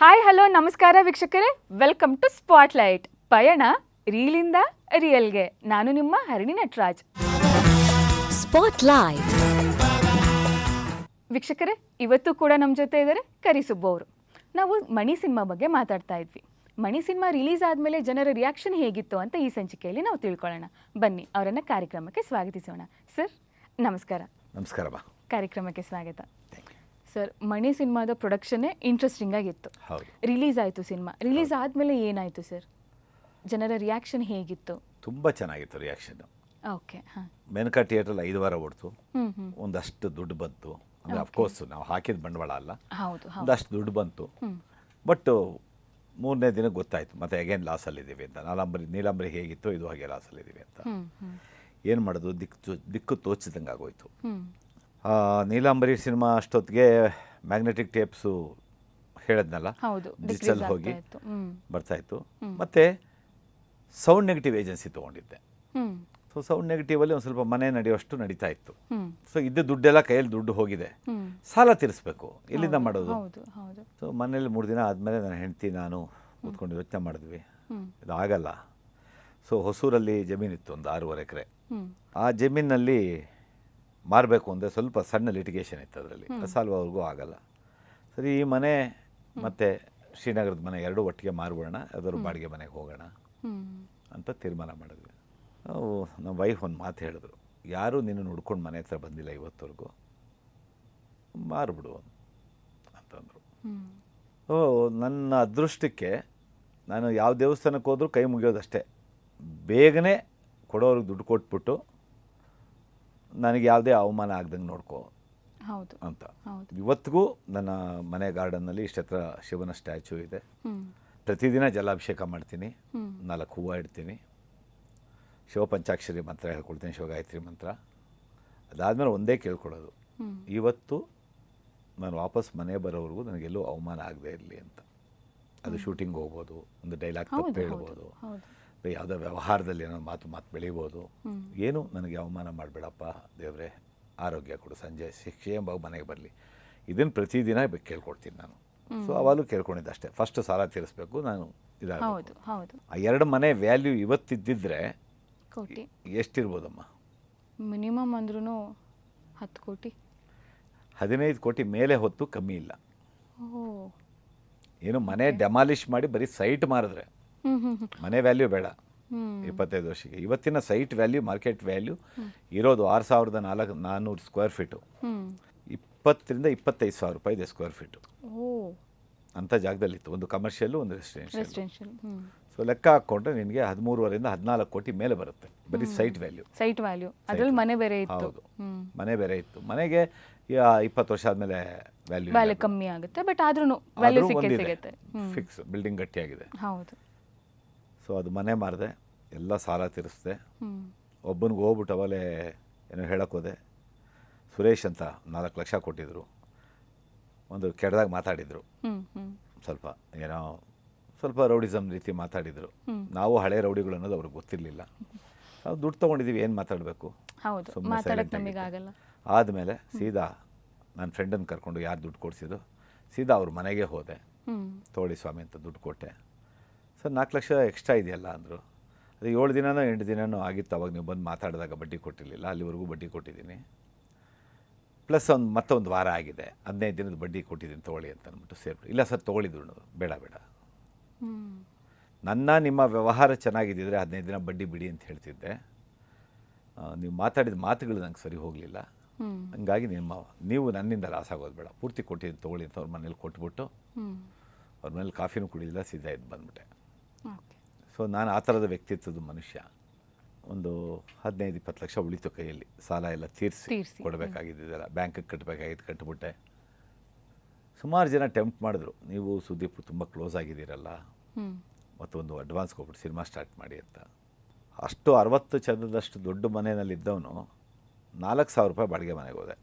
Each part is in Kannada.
ಹಾಯ್ ಹಲೋ ನಮಸ್ಕಾರ ವೀಕ್ಷಕರೇ, ವೆಲ್ಕಮ್ ಟು ಸ್ಪಾಟ್ಲೈಟ್. ಪಯಣ ರೀಲಿಂದ ರಿಯಲ್ಗೆ. ನಾನು ನಿಮ್ಮ ಹರಿಣಿ ನಟರಾಜ್. ಸ್ಪಾಟ್ಲೈಟ್ ವೀಕ್ಷಕರೇ, ಇವತ್ತು ಕೂಡ ನಮ್ಮ ಜೊತೆ ಇದ್ದಾರೆ ಕರಿಸುಬ್ಬು ಅವರು. ನಾವು ಮಣಿ ಸಿನಿಮಾ ಬಗ್ಗೆ ಮಾತಾಡ್ತಾ ಇದ್ವಿ. ಮಣಿ ಸಿನಿಮಾ ರಿಲೀಸ್ ಆದಮೇಲೆ ಜನರ ರಿಯಾಕ್ಷನ್ ಹೇಗಿತ್ತು ಅಂತ ಈ ಸಂಚಿಕೆಯಲ್ಲಿ ನಾವು ತಿಳ್ಕೊಳ್ಳೋಣ. ಬನ್ನಿ ಅವರನ್ನು ಕಾರ್ಯಕ್ರಮಕ್ಕೆ ಸ್ವಾಗತಿಸೋಣ. ಸರ್ ನಮಸ್ಕಾರ. ನಮಸ್ಕಾರ. ಕಾರ್ಯಕ್ರಮಕ್ಕೆ ಸ್ವಾಗತ. ಸರ್, ಮಣಿ ಸಿನಿಮಾದ ಪ್ರೊಡಕ್ಷನ್ನೇ ಇಂಟ್ರೆಸ್ಟಿಂಗ್ ಆಗಿತ್ತು. ರಿಲೀಸ್ ಆಯಿತು ಸಿನಿಮಾ. ರಿಲೀಸ್ ಆದಮೇಲೆ ಏನಾಯಿತು ಸರ್? ಜನರ ರಿಯಾಕ್ಷನ್ ಹೇಗಿತ್ತು? ತುಂಬ ಚೆನ್ನಾಗಿತ್ತು ರಿಯಾಕ್ಷನ್. ಓಕೆ. ಹಾಂ, ಮೆನಕಾ ಥಿಯೇಟ್ರಲ್ಲಿ 5 ವಾರ ಓಡ್ತು. ಒಂದಷ್ಟು ದುಡ್ಡು ಬಂತು. ಅಂದರೆ ಅಫ್ಕೋರ್ಸ್ ನಾವು ಹಾಕಿದ ಬಂಡವಾಳ ಅಲ್ಲ, ಹೌದು, ಒಂದಷ್ಟು ದುಡ್ಡು ಬಂತು. ಬಟ್ 3ನೇ ದಿನಕ್ಕೆ ಗೊತ್ತಾಯಿತು ಮತ್ತೆ ಅಗೇನ್ ಲಾಸಲ್ಲಿದ್ದೀವಿ ಅಂತ. ನೀಲಾಂಬರಿ ಹೇಗಿತ್ತು, ಇದು ಹಾಗೆ ಲಾಸಲ್ಲಿದ್ದೀವಿ ಅಂತ. ಏನು ಮಾಡೋದು, ದಿಕ್ಕು ತೋಚಿದಂಗೆ ಆಗೋಯ್ತು. ನೀಲಾಂಬರಿ ಸಿನಿಮಾ ಅಷ್ಟೊತ್ತಿಗೆ ಮ್ಯಾಗ್ನೆಟಿಕ್ ಟೇಪ್ಸು ಹೇಳಿದ್ನಲ್ಲ, ಡಿಜಿಟಲ್ ಹೋಗಿ ಬರ್ತಾಯಿತ್ತು. ಮತ್ತು ಸೌಂಡ್ ನೆಗೆಟಿವ್ ಏಜೆನ್ಸಿ ತೊಗೊಂಡಿದ್ದೆ. ಸೊ ಸೌಂಡ್ ನೆಗೆಟಿವಲ್ಲಿ ಒಂದು ಸ್ವಲ್ಪ ಮನೆ ನಡೆಯುವಷ್ಟು ನಡೀತಾ ಇತ್ತು. ಸೊ ಇದ್ದ ದುಡ್ಡೆಲ್ಲ ಕೈಯಲ್ಲಿ ದುಡ್ಡು ಹೋಗಿದೆ, ಸಾಲ ತೀರಿಸ್ಬೇಕು, ಎಲ್ಲಿಂದ ಮಾಡೋದು? ಸೊ ಮನೇಲಿ 3 ದಿನ ಆದಮೇಲೆ ನನ್ನ ಹೆಂಡತಿ ನಾನು ಕೂತ್ಕೊಂಡು ಯೋಚನೆ ಮಾಡಿದ್ವಿ, ಇದು ಆಗಲ್ಲ. ಸೊ ಹೊಸೂರಲ್ಲಿ ಜಮೀನಿತ್ತು, ಒಂದು 6.5 ಎಕರೆ. ಆ ಜಮೀನಲ್ಲಿ ಮಾರಬೇಕು ಅಂದರೆ ಸ್ವಲ್ಪ ಸಣ್ಣ ಲಿಟಿಗೇಷನ್ ಇತ್ತು, ಅದರಲ್ಲಿ ಸಾಲ್ವವರೆಗೂ ಆಗಲ್ಲ. ಸರಿ, ಈ ಮನೆ ಮತ್ತು ಶ್ರೀನಗರದ ಮನೆ ಎರಡೂ ಒಟ್ಟಿಗೆ ಮಾರ್ಬಿಡೋಣ, ಯಾವ್ದಾದ್ರು ಬಾಡಿಗೆ ಮನೆಗೆ ಹೋಗೋಣ ಅಂತ ತೀರ್ಮಾನ ಮಾಡಿದ್ವಿ. ನಮ್ಮ ವೈಫ್ ಒಂದು ಮಾತು ಹೇಳಿದ್ರು, ಯಾರೂ ನಿನ್ನ ಹುಡ್ಕೊಂಡು ಮನೆ ಹತ್ರ ಬಂದಿಲ್ಲ ಇವತ್ತವರೆಗೂ, ಮಾರ್ಬಿಡು ಅಂತಂದರು. ನನ್ನ ಅದೃಷ್ಟಕ್ಕೆ ನಾನು ಯಾವ ದೇವಸ್ಥಾನಕ್ಕೆ ಹೋದರೂ ಕೈ ಮುಗಿಯೋದಷ್ಟೇ, ಬೇಗನೆ ಕೊಡೋರಿಗೆ ದುಡ್ಡು ಕೊಟ್ಬಿಟ್ಟು ನನಗೆ ಯಾವುದೇ ಅವಮಾನ ಆಗ್ದಂಗೆ ನೋಡ್ಕೋ ಅಂತ. ಇವತ್ತಿಗೂ ನನ್ನ ಮನೆ ಗಾರ್ಡನ್ನಲ್ಲಿ ಇಷ್ಟತ್ರ ಶಿವನ ಸ್ಟ್ಯಾಚ್ಯೂ ಇದೆ. ಪ್ರತಿದಿನ ಜಲಾಭಿಷೇಕ ಮಾಡ್ತೀನಿ, 4 ಹೂವು ಇಡ್ತೀನಿ, ಶಿವ ಪಂಚಾಕ್ಷರಿ ಮಂತ್ರ ಹೇಳ್ಕೊಳ್ತೀನಿ, ಶಿವಗಾಯತ್ರಿ ಮಂತ್ರ. ಅದಾದಮೇಲೆ ಒಂದೇ ಕೇಳ್ಕೊಳ್ಳೋದು, ಇವತ್ತು ನಾನು ವಾಪಸ್ ಮನೆ ಬರೋವರೆಗೂ ನನಗೆಲ್ಲೂ ಅವಮಾನ ಆಗದೆ ಇರಲಿ ಅಂತ. ಅದು ಶೂಟಿಂಗ್ ಹೋಗ್ಬೋದು, ಒಂದು ಡೈಲಾಗ್ ತಪ್ಪು ಹೇಳ್ಬೋದು, ಯಾವುದೋ ವ್ಯವಹಾರದಲ್ಲಿ ಏನೋ ಮಾತು ಬೆಳೀಬೋದು. ಏನು ನನಗೆ ಅವಮಾನ ಮಾಡಬೇಡಪ್ಪ ದೇವರೇ, ಆರೋಗ್ಯ ಕೊಡು, ಸಂಜೆ ಕ್ಷೇಮವಾಗಿ ಮನೆಗೆ ಬರಲಿ, ಇದನ್ನು ಪ್ರತಿದಿನ ಕೇಳ್ಕೊಡ್ತೀನಿ ನಾನು. ಸೊ ಅವಾಗಲೂ ಕೇಳ್ಕೊಂಡಿದ್ದೆ ಅಷ್ಟೇ, ಫಸ್ಟ್ ಸಾಲ ತೀರಿಸ್ಬೇಕು ನಾನು. ಇದಾಗಬೇಕು. ಆ 2 ಮನೆ ವ್ಯಾಲ್ಯೂ ಇವತ್ತಿದ್ದಿದ್ರೆ ಎಷ್ಟಿರ್ಬೋದಮ್ಮ? ಮಿನಿಮಮ್ ಅಂದ್ರೂ 10 ಕೋಟಿ, 15 ಕೋಟಿ ಮೇಲೆ ಹೊತ್ತು ಕಮ್ಮಿ ಇಲ್ಲ. ಏನು ಮನೆ ಡೆಮಾಲಿಷ್ ಮಾಡಿ ಬರೀ ಸೈಟ್ ಮಾರಿದ್ರೆ ಮನೆ ವ್ಯಾಲ್ಯೂ ಬೇಡ. 25 ವರ್ಷಕ್ಕೆ ಇವತ್ತಿನ ಸೈಟ್ ವ್ಯಾಲ್ಯೂ, ಮಾರ್ಕೆಟ್ ವ್ಯಾಲ್ಯೂ ಇರೋದು 6,400 ಸ್ಕ್ವೇರ್ ಫೀಟು, 20,000 ರಿಂದ 25,000 ರೂಪಾಯಿ ಇದೆ ಸ್ಕ್ವೇರ್ ಫೀಟು. ಅಂಥ ಜಾಗದಲ್ಲಿತ್ತು, ಒಂದು ಕಮರ್ಷಿಯಲ್ಲು, ಒಂದು ರೆಸಿಡೆನ್ಷಿಯಲ್. ಸೊ ಲೆಕ್ಕ ಹಾಕ್ಕೊಂಡ್ರೆ ನಿನಗೆ 13.5 ರಿಂದ 14 ಕೋಟಿ ಮೇಲೆ ಬರುತ್ತೆ ಬರೀ ಸೈಟ್ ವ್ಯಾಲ್ಯೂ. ಅದರಲ್ಲಿ ಮನೆ ಬೇರೆ ಇತ್ತು. ಹೌದು, ಮನೆ ಬೇರೆ ಇತ್ತು. ಮನೆಗೆ 20 ವರ್ಷ ಆದಮೇಲೆ ವ್ಯಾಲ್ಯೂ ಕಮ್ಮಿ ಆಗುತ್ತೆ, ಬಟ್ ಆದ್ರೂ ವ್ಯಾಲ್ಯೂ ಸಿಗುತ್ತೆ. ಫಿಕ್ಸ್ ಬಿಲ್ಡಿಂಗ್ ಗಟ್ಟಿಯಾಗಿದೆ. ಹೌದು. ಸೊ ಅದು ಮನೆ ಮಾರಿದೆ, ಎಲ್ಲ ಸಾಲ ತೀರಿಸಿದೆ. ಒಬ್ಬನಿಗೆ ಹೋಗ್ಬಿಟ್ಟು ಅವಲೇ ಏನೋ ಹೇಳೋಕ್ಕೋದೆ, ಸುರೇಶ್ ಅಂತ 4 ಲಕ್ಷ ಕೊಟ್ಟಿದ್ರು. ಒಂದು ಕೆಟ್ಟದಾಗ ಮಾತಾಡಿದರು, ಸ್ವಲ್ಪ ರೌಡಿಸಮ್ ರೀತಿ ಮಾತಾಡಿದರು. ನಾವು ಹಳೆ ರೌಡಿಗಳು ಅನ್ನೋದು ಅವ್ರಿಗೆ ಗೊತ್ತಿರಲಿಲ್ಲ. ನಾವು ದುಡ್ಡು ತೊಗೊಂಡಿದ್ದೀವಿ, ಏನು ಮಾತಾಡಬೇಕು, ಆದಮೇಲೆ ಸೀದಾ ನನ್ನ ಫ್ರೆಂಡನ್ನು ಕರ್ಕೊಂಡು, ಯಾರು ದುಡ್ಡು ಕೊಡಿಸಿದ್ದು, ಸೀದಾ ಅವ್ರ ಮನೆಗೆ ಹೋದೆ. ತೋಳಿ ಸ್ವಾಮಿ ಅಂತ ದುಡ್ಡು ಕೊಟ್ಟೆ. ಸರ್ 4 ಲಕ್ಷ ಎಕ್ಸ್ಟ್ರಾ ಇದೆಯಲ್ಲ ಅಂದರು. ಅದು 7 ದಿನನೋ 8 ದಿನನೋ ಆಗಿತ್ತು, ಅವಾಗ ನೀವು ಬಂದು ಮಾತಾಡಿದಾಗ ಬಡ್ಡಿ ಕೊಟ್ಟಿರಲಿಲ್ಲ, ಅಲ್ಲಿವರೆಗೂ ಬಡ್ಡಿ ಕೊಟ್ಟಿದ್ದೀನಿ. ಪ್ಲಸ್ ಮತ್ತೊಂದು ವಾರ ಆಗಿದೆ, 15 ದಿನದ ಬಡ್ಡಿ ಕೊಟ್ಟಿದ್ದೀನಿ ತೊಗೊಳ್ಳಿ ಅಂತ ಅಂದ್ಬಿಟ್ಟು ಸೇರಿಬಿಟ್ಟು. ಇಲ್ಲ ಸರ್ ತೊಗೊಳಿದ್ರು, ಬೇಡ ನಿಮ್ಮ ವ್ಯವಹಾರ ಚೆನ್ನಾಗಿದ್ದಿದ್ರೆ 15 ದಿನ ಬಡ್ಡಿ ಬಿಡಿ ಅಂತ ಹೇಳ್ತಿದ್ದೆ. ನೀವು ಮಾತಾಡಿದ ಮಾತುಗಳು ನಂಗೆ ಸರಿ ಹೋಗಲಿಲ್ಲ, ಹಂಗಾಗಿ ನೀವು ನನ್ನಿಂದ ಲಾಸ್ ಆಗೋದು ಬೇಡ, ಪೂರ್ತಿ ಕೊಟ್ಟಿದ್ದೀನಿ ತೊಗೊಳ್ಳಿ ಅಂತ ಅವ್ರ ಮನೇಲಿ ಕೊಟ್ಬಿಟ್ಟು, ಅವ್ರ ಮನೇಲಿ ಕಾಫಿನೂ ಕುಡಿಲಿಲ್ಲ, ಸೀದಾ ಇದು ಬಂದ್ಬಿಟ್ಟೆ. ಸೊ ನಾನು ಆ ಥರದ ವ್ಯಕ್ತಿತ್ವದ ಮನುಷ್ಯ. ಒಂದು 15-20 ಲಕ್ಷ ಉಳಿತು ಕೈಯಲ್ಲಿ, ಸಾಲ ಎಲ್ಲ ತೀರಿಸಿ ಕೊಡಬೇಕಾಗಿದ್ದೆಲ್ಲ, ಬ್ಯಾಂಕಿಗೆ ಕಟ್ಟಬಿಟ್ಟೆ. ಸುಮಾರು ಜನ ಟೆಂಪ್ಟ್ ಮಾಡಿದ್ರು, ನೀವು ಸುದೀಪ್ ತುಂಬ ಕ್ಲೋಸ್ ಆಗಿದ್ದೀರಲ್ಲ, ಮತ್ತೊಂದು ಅಡ್ವಾನ್ಸ್ ಕೊಟ್ಬಿಟ್ಟು ಸಿನಿಮಾ ಸ್ಟಾರ್ಟ್ ಮಾಡಿ ಅಂತ. ಅಷ್ಟು 60 ಚದರದಷ್ಟು ದೊಡ್ಡ ಮನೆಯಲ್ಲಿದ್ದವನು 4,000 ರೂಪಾಯಿ ಬಾಡಿಗೆ ಮನೆಗೆ ಹೋದೆ.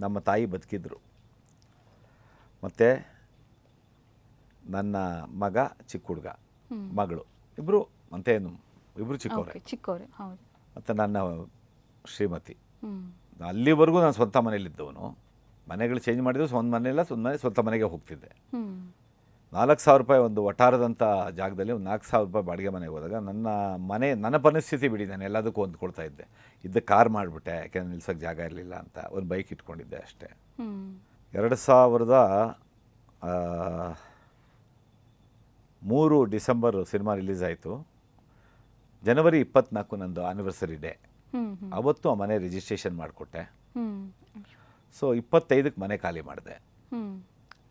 ನಮ್ಮ ತಾಯಿ ಬದುಕಿದ್ರು, ಮತ್ತು ನನ್ನ ಮಗ ಚಿಕ್ಕ ಹುಡುಗ, ಮಗಳು, ಇಬ್ಬರು ಚಿಕ್ಕವರೇ. ಮತ್ತು ನನ್ನ ಶ್ರೀಮತಿ. ಅಲ್ಲಿವರೆಗೂ ನಾನು ಸ್ವಂತ ಮನೇಲಿದ್ದವನು, ಮನೆಗಳು ಚೇಂಜ್ ಮಾಡಿದ್ರು ಒಂದು ಮನೆ ಇಲ್ಲ, ಒಂದು ಮನೆ ಸ್ವಂತ ಮನೆಗೆ ಹೋಗ್ತಿದ್ದೆ. ಹ್ಮ್ 4,000 ರೂಪಾಯಿ ಒಂದು ವಠಾರದಂಥ ಜಾಗದಲ್ಲಿ ಒಂದು 4,000 ರೂಪಾಯಿ ಬಾಡಿಗೆ ಮನೆಗೆ ಹೋದಾಗ ನನ್ನ ಪರಿಸ್ಥಿತಿ ಬಿಡಿ, ನಾನು ಎಲ್ಲದಕ್ಕೂ ಹೊಂದ್ಕೊಳ್ತಾ ಇದ್ದೆ. ಇದ್ದ ಕಾರ್ ಮಾಡಿಬಿಟ್ಟೆ, ಯಾಕೆಂದ್ರೆ ನಿಲ್ಸೋಕ್ಕೆ ಜಾಗ ಇರಲಿಲ್ಲ ಅಂತ. ಒಂದು ಬೈಕ್ ಇಟ್ಕೊಂಡಿದ್ದೆ ಅಷ್ಟೇ. ಹ್ಮ್ 2003 ಡಿಸೆಂಬರ್ ಸಿನಿಮಾ ರಿಲೀಸ್ ಆಯಿತು. ಜನವರಿ 24 ನಂದು ಆ್ಯನಿವರ್ಸರಿ ಡೇ. ಹ್ಮ್ ಹ್ಮ್ ಅವತ್ತು ಆ ಮನೆ ರಿಜಿಸ್ಟ್ರೇಷನ್ ಮಾಡಿಕೊಟ್ಟೆ. ಹ್ಮ್ ಸೊ 25ಕ್ಕೆ ಮನೆ ಖಾಲಿ ಮಾಡಿದೆ. ಹ್ಮ್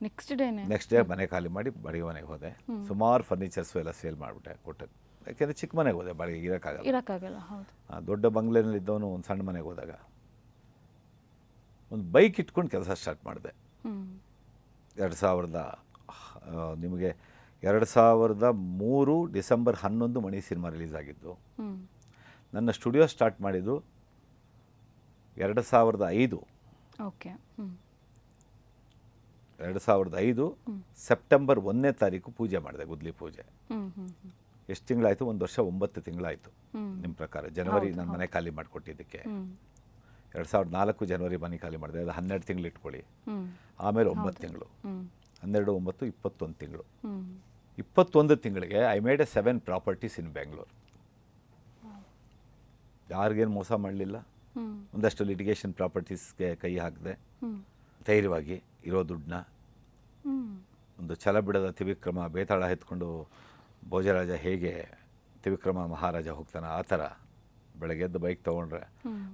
ನೆಕ್ಸ್ಟ್ ಡೇನೆ ನೆಕ್ಸ್ಟ್ ಡೇ ಮನೆ ಖಾಲಿ ಮಾಡಿ ಬಾಡಿಗೆ ಮನೆಗೆ ಹೋದೆ. ಸುಮಾರು ಫರ್ನಿಚರ್ಸು ಎಲ್ಲ ಸೇಲ್ ಮಾಡಿಬಿಟ್ಟೆ, ಕೊಟ್ಟೆ. ಯಾಕೆಂದರೆ ಚಿಕ್ಕ ಮನೆಗೆ ಹೋದೆ, ಬಾಡಿಗೆ ಇರೋಕ್ಕಾಗಲ್ಲ. ಹೌದು. ದೊಡ್ಡ ಬಂಗ್ಲೆನಲ್ಲಿದ್ದವನು ಒಂದು ಸಣ್ಣ ಮನೆಗೆ ಹೋದಾಗ ಒಂದು ಬೈಕ್ ಇಟ್ಕೊಂಡು ಕೆಲಸ ಸ್ಟಾರ್ಟ್ ಮಾಡಿದೆ. ಹ್ಮ್ 2003 ಡಿಸೆಂಬರ್ 11 ಮಣಿ ಸಿನಿಮಾ ರಿಲೀಸ್ ಆಗಿದ್ದು. ಹ್ಮ್ ನನ್ನ ಸ್ಟುಡಿಯೋ ಸ್ಟಾರ್ಟ್ ಮಾಡಿದ್ದು 2005. ಓಕೆ. ಹ್ಮ್ 2005 ಸೆಪ್ಟೆಂಬರ್ 1ನೇ ತಾರೀಕು ಪೂಜೆ ಮಾಡಿದೆ, ಗುದ್ಲಿ ಪೂಜೆ. ಹ್ಮ್ ಹ್ಮ್ ಹ್ಮ್ ಎಷ್ಟು ತಿಂಗಳಾಯಿತು? 1 ವರ್ಷ 9 ತಿಂಗಳಾಯಿತು. ನಿಮ್ಮ ಪ್ರಕಾರ ಜನವರಿ ನಾನು ಮನೆ ಖಾಲಿ ಮಾಡಿಕೊಟ್ಟಿದ್ದಕ್ಕೆ. 2004 ಜನವರಿ ಮನೆ ಖಾಲಿ ಮಾಡಿದೆ, ಅದು 12 ತಿಂಗಳು ಇಟ್ಕೊಳ್ಳಿ. ಆಮೇಲೆ 9 ತಿಂಗಳು, 12, 9, 21 ತಿಂಗಳು. 21 ತಿಂಗಳಿಗೆ I made a 7 properties in Bengaluru. ಯಾರಿಗೇನು ಮೋಸ ಮಾಡಲಿಲ್ಲ. ಒಂದಷ್ಟು ಲಿಟಿಗೇಷನ್ ಪ್ರಾಪರ್ಟೀಸ್ಗೆ ಕೈ ಹಾಕಿದೆ. ಧೈರ್ಯವಾಗಿ ಇರೋ ದುಡ್ಡನ್ನ, ಒಂದು ಛಲ ಬಿಡದ ತ್ರಿವಿಕ್ರಮ ಬೇತಾಳ ಎತ್ಕೊಂಡು ಭೋಜರಾಜ ಹೇಗೆ ತ್ರಿವಿಕ್ರಮ ಮಹಾರಾಜ ಹೋಗ್ತಾನೆ ಆ ಥರ ಬೆಳಗ್ಗೆ ಎದ್ದು ಬೈಕ್ ತೊಗೊಂಡ್ರೆ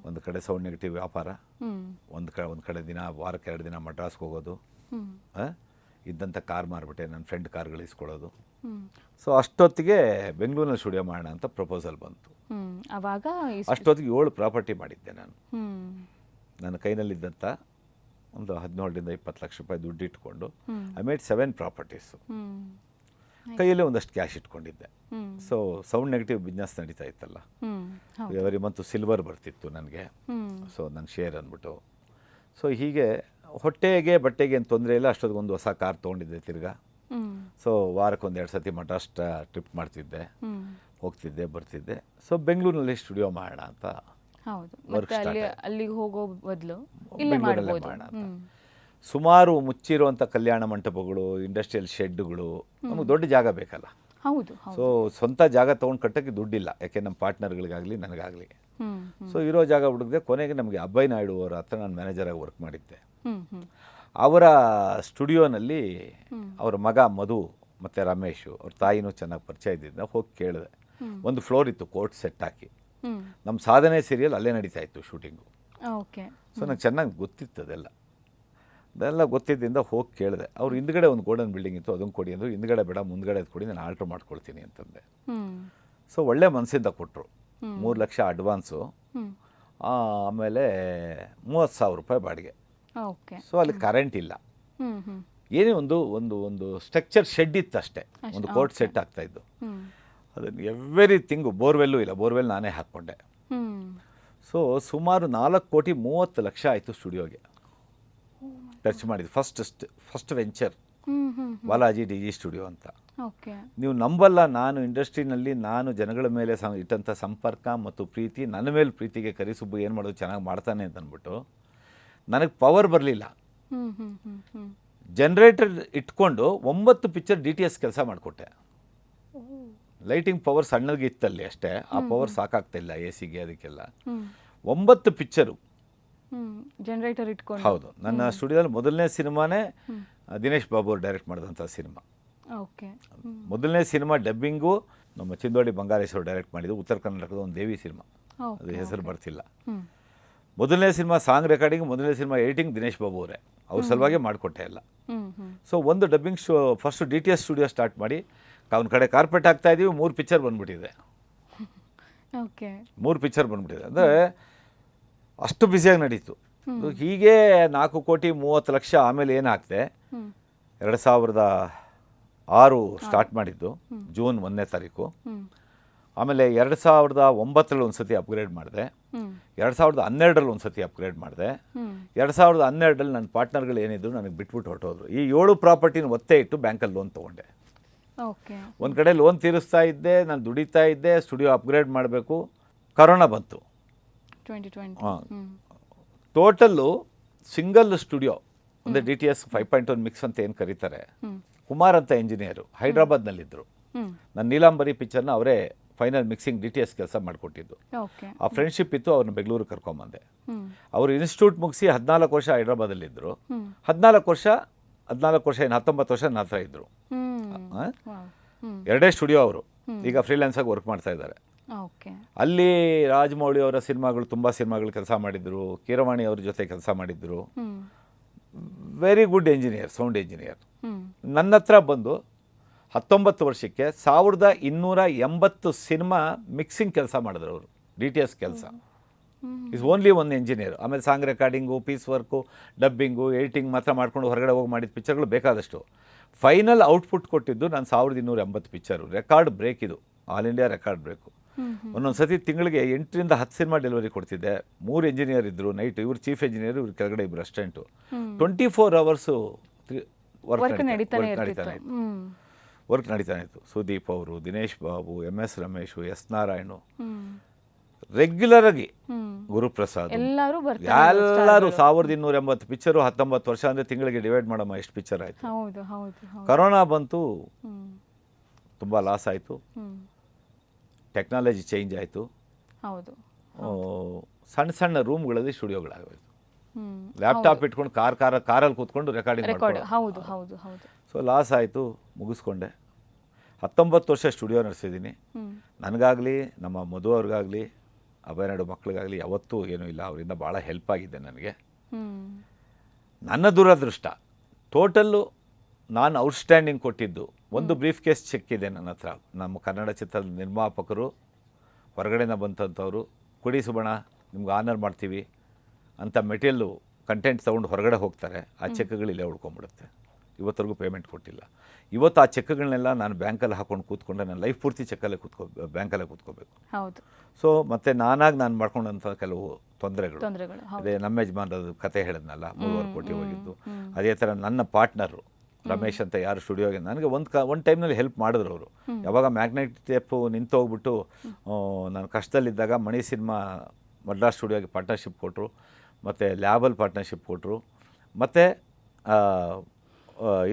ಒಂದು ಕಡೆ ಸೌಂಡ್ ನೆಗೆಟಿವ್ ವ್ಯಾಪಾರ, ಒಂದು ಕಡೆ ದಿನ ವಾರಕ್ಕೆ 2 ದಿನ ಮಡ್ರಾಸ್ಗೆ ಹೋಗೋದು, ಇದ್ದಂಥ ಕಾರ್ ಮಾರ್ಬಿಟ್ಟೆ, ನನ್ನ ಫ್ರೆಂಡ್ ಕಾರ್ಗಳು ಇಸ್ಕೊಳ್ಳೋದು. ಸೊ ಅಷ್ಟೊತ್ತಿಗೆ ಬೆಂಗಳೂರಿನಲ್ಲಿ ಸ್ಟುಡಿಯೋ ಮಾಡೋಣ ಅಂತ ಪ್ರಪೋಸಲ್ ಬಂತು. ಅವಾಗ ಅಷ್ಟೊತ್ತಿಗೆ 7 ಪ್ರಾಪರ್ಟಿ ಮಾಡಿದ್ದೆ ನಾನು. ನನ್ನ ಕೈನಲ್ಲಿದ್ದಂಥ ಒಂದು 17ರಿಂದ 20 ಲಕ್ಷ ರೂಪಾಯಿ ದುಡ್ಡು ಇಟ್ಕೊಂಡು ಐ ಮೇಡ್ 7 ಪ್ರಾಪರ್ಟೀಸು. ಕೈಯಲ್ಲೇ ಒಂದಷ್ಟು ಕ್ಯಾಶ್ ಇಟ್ಕೊಂಡಿದ್ದೆ. ಸೊ ಸೌಂಡ್ ನೆಗೆಟಿವ್ ಬಿಸ್ನೆಸ್ ನಡೀತಾ ಇತ್ತಲ್ಲ, ಎವರಿ ಮಂತ್ ಸಿಲ್ವರ್ ಬರ್ತಿತ್ತು ನನಗೆ. ಸೊ ನನ್ನ ಶೇರ್ ಅಂದ್ಬಿಟ್ಟು. ಸೊ ಹೀಗೆ ಹೊಟ್ಟೆಗೆ ಬಟ್ಟೆಗೆ ಏನು ತೊಂದರೆ ಇಲ್ಲ. ಅಷ್ಟೊತ್ತಿಗೆ ಒಂದು ಹೊಸ ಕಾರ್ ತೊಗೊಂಡಿದ್ದೆ ತಿರ್ಗಾ. ಸೊ ವಾರಕ್ಕೆ 1-2 ಸತಿ ಮಡ್ರಾಸ್ ಟ್ರಿಪ್ ಮಾಡ್ತಿದ್ದೆ, ಹೋಗ್ತಿದ್ದೆ ಬರ್ತಿದ್ದೆ. ಸೊ ಬೆಂಗಳೂರಿನಲ್ಲಿ ಸ್ಟುಡಿಯೋ ಮಾಡೋಣ ಅಂತ. ಹೌದು, ಮತ್ತೆ ಅಲ್ಲಿಗೆ ಹೋಗೋ ಬದಲು ಇಲ್ಲೇ ಬೆಂಗಳೂರಲ್ಲೇ ಮಾಡೋಣ ಅಂತ. ಸುಮಾರು ಮುಚ್ಚಿರುವಂಥ ಕಲ್ಯಾಣ ಮಂಟಪಗಳು, ಇಂಡಸ್ಟ್ರಿಯಲ್ ಶೆಡ್ಗಳು, ನಮಗೆ ದೊಡ್ಡ ಜಾಗ ಬೇಕಲ್ಲ. ಹೌದು. ಸೊ ಸ್ವಂತ ಜಾಗ ತೊಗೊಂಡು ಕಟ್ಟೋಕ್ಕೆ ದುಡ್ಡಿಲ್ಲ, ಯಾಕೆ ನಮ್ಮ ಪಾರ್ಟ್ನರ್ಗಳಿಗಾಗಲಿ ನನಗಾಗಲಿ. ಸೊ ಇರೋ ಜಾಗ ಹುಡುಕಿದೆ. ಕೊನೆಗೆ ನಮಗೆ ಅಬ್ಬಯ್ ನಾಯ್ಡು ಅವರ ಹತ್ರ ನಾನು ಮ್ಯಾನೇಜರಾಗಿ ವರ್ಕ್ ಮಾಡಿದ್ದೆ. ಅವರ ಸ್ಟುಡಿಯೋನಲ್ಲಿ ಅವರ ಮಗ ಮಧು ಮತ್ತು ರಮೇಶು, ಅವ್ರ ತಾಯಿನೂ ಚೆನ್ನಾಗಿ ಪರಿಚಯ ಇದ್ದಿದ್ದು. ಹೋಗಿ ಕೇಳಿದೆ. ಒಂದು ಫ್ಲೋರ್ ಇತ್ತು, ಕೋರ್ಟ್ ಸೆಟ್ ಹಾಕಿ. ನಮ್ಮ ಸಾಧನೆ ಸೀರಿಯಲ್ ಅಲ್ಲೇ ನಡೀತಾ ಇತ್ತು ಶೂಟಿಂಗು. ಸೊ ನಂಗೆ ಚೆನ್ನಾಗಿ ಗೊತ್ತಿತ್ತು ಅದೆಲ್ಲ ಗೊತ್ತಿದ್ದರಿಂದ ಹೋಗಿ ಕೇಳಿದೆ. ಅವ್ರು ಹಿಂದ್ಗಡೆ ಒಂದು ಗೋಲ್ಡನ್ ಬಿಲ್ಡಿಂಗ್ ಇತ್ತು, ಅದನ್ನು ಕೊಡಿ ಅಂದರು. ಹಿಂದ್ಗಡೆ ಬೇಡ, ಮುಂದ್ಗಡೆ ಅದು ಕೊಡಿ, ನಾನು ಆಲ್ಟ್ರ್ ಮಾಡ್ಕೊಳ್ತೀನಿ ಅಂತಂದೆ. ಸೊ ಒಳ್ಳೆ ಮನಸ್ಸಿಂದ ಕೊಟ್ಟರು. 3 ಲಕ್ಷ ಅಡ್ವಾನ್ಸು, ಆಮೇಲೆ 30,000 ರೂಪಾಯಿ ಬಾಡಿಗೆ. ಸೊ ಅಲ್ಲಿ ಕರೆಂಟ್ ಇಲ್ಲ, ಏನೇ ಒಂದು ಸ್ಟ್ರಕ್ಚರ್ ಶೆಡ್ ಇತ್ತು ಅಷ್ಟೇ, ಒಂದು ಕೋರ್ಟ್ ಸೆಟ್ ಆಗ್ತಾಯಿದ್ದು. ಅದನ್ನು ಎವ್ರಿಥಿಂಗು, ಬೋರ್ವೆಲ್ಲೂ ಇಲ್ಲ, ಬೋರ್ವೆಲ್ ನಾನೇ ಹಾಕ್ಕೊಂಡೆ. ಸೊ ಸುಮಾರು 4,30,00,000 ಆಯಿತು ಸ್ಟುಡಿಯೋಗೆ ಖರ್ಚು ಮಾಡಿದ್ದು. First venture Balaji D G studio ಅಂತ. ನೀವು ನಂಬಲ್ಲ, ನಾನು ಇಂಡಸ್ಟ್ರಿನಲ್ಲಿ ನಾನು ಜನಗಳ ಮೇಲೆ ಇಟ್ಟಂಥ ಸಂಪರ್ಕ ಮತ್ತು ಪ್ರೀತಿ, ನನ್ನ ಮೇಲೆ ಪ್ರೀತಿಗೆ ಕರಿಸುಬ್ಬು ಏನು ಮಾಡೋದು ಚೆನ್ನಾಗಿ ಮಾಡ್ತಾನೆ ಅಂತ ಅಂದ್ಬಿಟ್ಟು ನನಗೆ ಪವರ್ ಬರಲಿಲ್ಲ. ಜನ್ರೇಟರ್ ಇಟ್ಕೊಂಡು 9 ಪಿಕ್ಚರ್ DTS ಕೆಲಸ ಮಾಡಿಕೊಟ್ಟೆ. ಲೈಟಿಂಗ್ ಪವರ್ ಸಣ್ಣಗೆ ಇತ್ತಲ್ಲಿ ಅಷ್ಟೇ, ಆ ಪವರ್ ಸಾಕಾಗ್ತಾಯಿಲ್ಲ AC-ಗೆ ಅದಕ್ಕೆಲ್ಲ. 9 ಪಿಕ್ಚರು ಜನರೇಟರ್ ಇಟ್ಕೊಂಡು. ಹೌದು, ನನ್ನ ಸ್ಟುಡಿಯೋದಲ್ಲಿ ಮೊದಲನೇ ಸಿನಿಮಾನೇ ದಿನೇಶ್ ಬಾಬು ಅವರು ಡೈರೆಕ್ಟ್ ಮಾಡಿದಂಥ ಸಿನಿಮಾ. ಮೊದಲನೇ ಸಿನಿಮಾ ಡಬ್ಬಿಂಗು ನಮ್ಮ ಚಿಂದೋಡಿ ಬಂಗಾರೇಶ್ವರು ಡೈರೆಕ್ಟ್ ಮಾಡಿದ್ದು, ಉತ್ತರ ಕರ್ನಾಟಕದ ಒಂದು ದೇವಿ ಸಿನಿಮಾ, ಅದು ಹೆಸರು ಬರ್ತಿಲ್ಲ. ಮೊದಲನೇ ಸಿನಿಮಾ ಸಾಂಗ್ ರೆಕಾರ್ಡಿಂಗ್, ಮೊದಲನೇ ಸಿನಿಮಾ ಎಡಿಟಿಂಗ್ ದಿನೇಶ್ ಬಾಬು ಅವರೇ, ಅವ್ರ ಸಲುವಾಗೇ ಮಾಡಿಕೊಟ್ಟೆ ಎಲ್ಲ. ಸೊ ಒಂದು dubbing first DTS studio start ಮಾಡಿ ಅವನ ಕಡೆ ಕಾರ್ಪೆಟ್ ಹಾಕ್ತಾಯಿದ್ದೀವಿ. 3 ಪಿಕ್ಚರ್ ಬಂದ್ಬಿಟ್ಟಿದೆ. 3 ಪಿಕ್ಚರ್ ಬಂದ್ಬಿಟ್ಟಿದೆ ಅಂದರೆ ಅಷ್ಟು ಬ್ಯುಸಿಯಾಗಿ ನಡೀತು. ಹೀಗೆ 4,30,00,000. ಆಮೇಲೆ ಏನಾಗ್ತೆ, 2006 ಸ್ಟಾರ್ಟ್ ಮಾಡಿದ್ದು, ಜೂನ್ 1ನೇ ತಾರೀಕು. ಆಮೇಲೆ 2009 ಒಂದು ಸತಿ ಅಪ್ಗ್ರೇಡ್ ಮಾಡಿದೆ, 2012 ಒಂದು ಸತಿ ಅಪ್ಗ್ರೇಡ್ ಮಾಡಿದೆ. 2012 ನನ್ನ ಪಾರ್ಟ್ನರ್ಗಳು ಏನಿದ್ರು ನನಗೆ ಬಿಟ್ಬಿಟ್ಟು ಹೊರಟೋದ್ರು. ಈ 7 ಪ್ರಾಪರ್ಟಿನ ಒತ್ತೆ ಇಟ್ಟು ಬ್ಯಾಂಕಲ್ಲಿ ಲೋನ್ ತೊಗೊಂಡೆ. ಒಂದು ಕಡೆ ಲೋನ್ ತೀರಿಸ್ತಾ ಇದ್ದೆ, ನಾನು ದುಡಿತಾ ಇದ್ದೆ, ಸ್ಟುಡಿಯೋ ಅಪ್ಗ್ರೇಡ್ ಮಾಡಬೇಕು. ಕರೋನಾ ಬಂತು. 2020. ಟೋಟಲ್ಲು ಸಿಂಗಲ್ ಸ್ಟುಡಿಯೋ ಅಂದರೆ DTS 5.1 ಮಿಕ್ಸ್ ಅಂತ ಏನು ಕರೀತಾರೆ. ಕುಮಾರ್ ಅಂತ ಇಂಜಿನಿಯರು ಹೈದ್ರಾಬಾದ್ನಲ್ಲಿದ್ದರು. ನನ್ನ ನೀಲಾಂಬರಿ ಪಿಕ್ಚರ್ನ ಅವರೇ ಫೈನಲ್ ಮಿಕ್ಸಿಂಗ್ DTS ಕೆಲಸ ಮಾಡಿಕೊಟ್ಟಿದ್ದು. ಓಕೆ. ಆ ಫ್ರೆಂಡ್ಶಿಪ್ ಇತ್ತು, ಅವ್ರನ್ನ ಬೆಂಗಳೂರಿಗೆ ಕರ್ಕೊಂಬಂದೆ. ಅವರು ಇನ್ಸ್ಟಿಟ್ಯೂಟ್ ಮುಗಿಸಿ 14 ವರ್ಷ ಹೈದ್ರಾಬಾದಲ್ಲಿದ್ದರು. 14 ವರ್ಷ ಏನು 19 ವರ್ಷ ನನ್ನ ಹತ್ರ ಇದ್ದರು. ಎರಡೇ ಸ್ಟುಡಿಯೋ ಅವರು. ಈಗ ಫ್ರೀಲ್ಯಾನ್ಸಾಗಿ ವರ್ಕ್ ಮಾಡ್ತಾ ಇದ್ದಾರೆ. ಓಕೆ. ಅಲ್ಲಿ ರಾಜಮೌಳಿ ಅವರ ಸಿನಿಮಾಗಳು ತುಂಬ ಸಿನಿಮಾಗಳು ಕೆಲಸ ಮಾಡಿದ್ರು. ಕೀರವಾಣಿ ಅವ್ರ ಜೊತೆ ಕೆಲಸ ಮಾಡಿದ್ರು. Very good engineer, sound engineer. ನನ್ನ ಹತ್ರ ಬಂದು 19 ವರ್ಷಕ್ಕೆ 1280 ಸಿನಿಮಾ ಮಿಕ್ಸಿಂಗ್ ಕೆಲಸ ಮಾಡಿದ್ರು ಅವರು. DTS ಕೆಲಸ ಇಸ್ ಓನ್ಲಿ ಒನ್ ಇಂಜಿನಿಯರ್. ಆಮೇಲೆ song recording, piece work, dubbing, editing ಮಾತ್ರ ಮಾಡ್ಕೊಂಡು ಹೊರಗಡೆ ಹೋಗಿ ಮಾಡಿದ ಪಿಕ್ಚರ್ಗಳು ಬೇಕಾದಷ್ಟು. ಫೈನಲ್ ಔಟ್ಪುಟ್ ಕೊಟ್ಟಿದ್ದು ನಾನು 1280 ಪಿಕ್ಚರು. ರೆಕಾರ್ಡ್ ಬ್ರೇಕ್ ಇದು, ಆಲ್ ಇಂಡಿಯಾ ರೆಕಾರ್ಡ್ ಬ್ರೇಕು. ಒಂದೊಂದು ಸತಿ ತಿಂಗಳಿಗೆ 8 ರಿಂದ 10 ಸಿನಿಮಾ ಡೆಲಿವರಿ ಕೊಡ್ತಿದ್ದೆ. 3 ಇಂಜಿನಿಯರ್ ಇದ್ದರು ನೈಟ್. ಇವರು ಚೀಫ್ ಇಂಜಿನಿಯರ್, ಇವ್ರ ಕೆಳಗಡೆ ಇಬ್ಬರು ಅಸಿಸ್ಟೆಂಟು. 24 ಅವರ್ಸು ವರ್ಕ್ ನಡೀತಾನೆ ಇತ್ತು. ಸುದೀಪ್ ಅವರು, Dinesh Babu, MS Ramesh, S Narayan, regular ಆಗಿ ಗುರುಪ್ರಸಾದ್, ಎಲ್ಲರೂ 1280 ಪಿಕ್ಚರು. 19 ವರ್ಷ ಅಂದರೆ ತಿಂಗಳಿಗೆ ಡಿವೈಡ್ ಮಾಡಮ್ಮ ಎಷ್ಟು ಪಿಕ್ಚರ್ ಆಯಿತು. ಕರೋನಾ ಬಂತು, ತುಂಬ ಲಾಸ್ ಆಯಿತು. ಟೆಕ್ನಾಲಜಿ ಚೇಂಜ್ ಆಯಿತು. ಸಣ್ಣ ಸಣ್ಣ ರೂಮ್ಗಳಲ್ಲಿ ಸ್ಟುಡಿಯೋಗಳಾಗೋಯ್ತು. ಲ್ಯಾಪ್ಟಾಪ್ ಇಟ್ಕೊಂಡು ಕಾರಲ್ಲಿ ಕೂತ್ಕೊಂಡು ರೆಕಾರ್ಡಿಂಗ್ ಮಾಡ್ಕೊಂಡು. ಸೊ ಲಾಸ್ ಆಯಿತು, ಮುಗಿಸ್ಕೊಂಡೆ. 19 ವರ್ಷ ಸ್ಟುಡಿಯೋ ನಡೆಸಿದ್ದೀನಿ. ನನಗಾಗಲಿ, ನಮ್ಮ ಮಧು ಅವ್ರಿಗಾಗಲಿ, ಅಭಯನಾಡು ಮಕ್ಕಳಿಗಾಗಲಿ ಯಾವತ್ತೂ ಏನೂ ಇಲ್ಲ. ಅವರಿಂದ ಭಾಳ ಹೆಲ್ಪ್ ಆಗಿದೆ ನನಗೆ. ನನ್ನ ದುರದೃಷ್ಟ ಟೋಟಲ್ಲು ನಾನು ಔಟ್ಸ್ಟ್ಯಾಂಡಿಂಗ್ ಕೊಟ್ಟಿದ್ದು ಒಂದು ಬ್ರೀಫ್ ಕೇಸ್ ಚೆಕ್ ಇದೆ ನನ್ನ ಹತ್ರ. ನಮ್ಮ ಕನ್ನಡ ಚಿತ್ರದ ನಿರ್ಮಾಪಕರು ಹೊರಗಡೆಯಿಂದ ಬಂತಂಥವ್ರು, ಕೊಡಿ ಸುಬಣ ನಿಮ್ಗೆ ಆನರ್ ಮಾಡ್ತೀವಿ ಅಂತ ಮೆಟೀರಿಯಲ್ಲು ಕಂಟೆಂಟ್ ತೊಗೊಂಡು ಹೊರಗಡೆ ಹೋಗ್ತಾರೆ. ಆ ಚೆಕ್ಗಳು ಇಲ್ಲೇ ಉಳ್ಕೊಂಬಿಡುತ್ತೆ. ಇವತ್ತರೆಗೂ ಪೇಮೆಂಟ್ ಕೊಟ್ಟಿಲ್ಲ. ಇವತ್ತು ಆ ಚೆಕ್ಗಳನ್ನೆಲ್ಲ ನಾನು ಬ್ಯಾಂಕಲ್ಲಿ ಹಾಕೊಂಡು ಕೂತ್ಕೊಂಡೆ. ನಾನು ಲೈಫ್ ಪೂರ್ತಿ ಚೆಕ್ಕಲ್ಲೇ ಬ್ಯಾಂಕಲ್ಲೇ ಕೂತ್ಕೋಬೇಕು. ಸೊ ಮತ್ತು ನಾನು ಮಾಡ್ಕೊಂಡಂಥ ಕೆಲವು ತೊಂದರೆಗಳು ಅದೇ ನಮ್ಮ ಯಜಮಾನರದು ಕತೆ ಹೇಳಿದ್ನಲ್ಲ, 3.5 ಕೋಟಿ ಹೋಗಿದ್ದು. ಅದೇ ಥರ ನನ್ನ ಪಾರ್ಟ್ನರು ರಮೇಶ್ ಅಂತ ಯಾರು ಸ್ಟುಡಿಯೋಗೆ ನನಗೆ ಒಂದು ಟೈಮ್ನಲ್ಲಿ ಹೆಲ್ಪ್ ಮಾಡಿದ್ರು ಅವರು. ಯಾವಾಗ ಮ್ಯಾಗ್ನೆಟಿಕ್ ಟೇಪು ನಿಂತು ಹೋಗ್ಬಿಟ್ಟು ನಾನು ಕಷ್ಟದಲ್ಲಿದ್ದಾಗ ಮಣಿ ಸಿನಿಮಾ ಮಡ್ರಾಸ್ ಸ್ಟುಡಿಯೋಗೆ ಪಾರ್ಟ್ನರ್ಶಿಪ್ ಕೊಟ್ಟರು, ಮತ್ತು ಲ್ಯಾಬಲ್ ಪಾರ್ಟ್ನರ್ಶಿಪ್ ಕೊಟ್ಟರು, ಮತ್ತು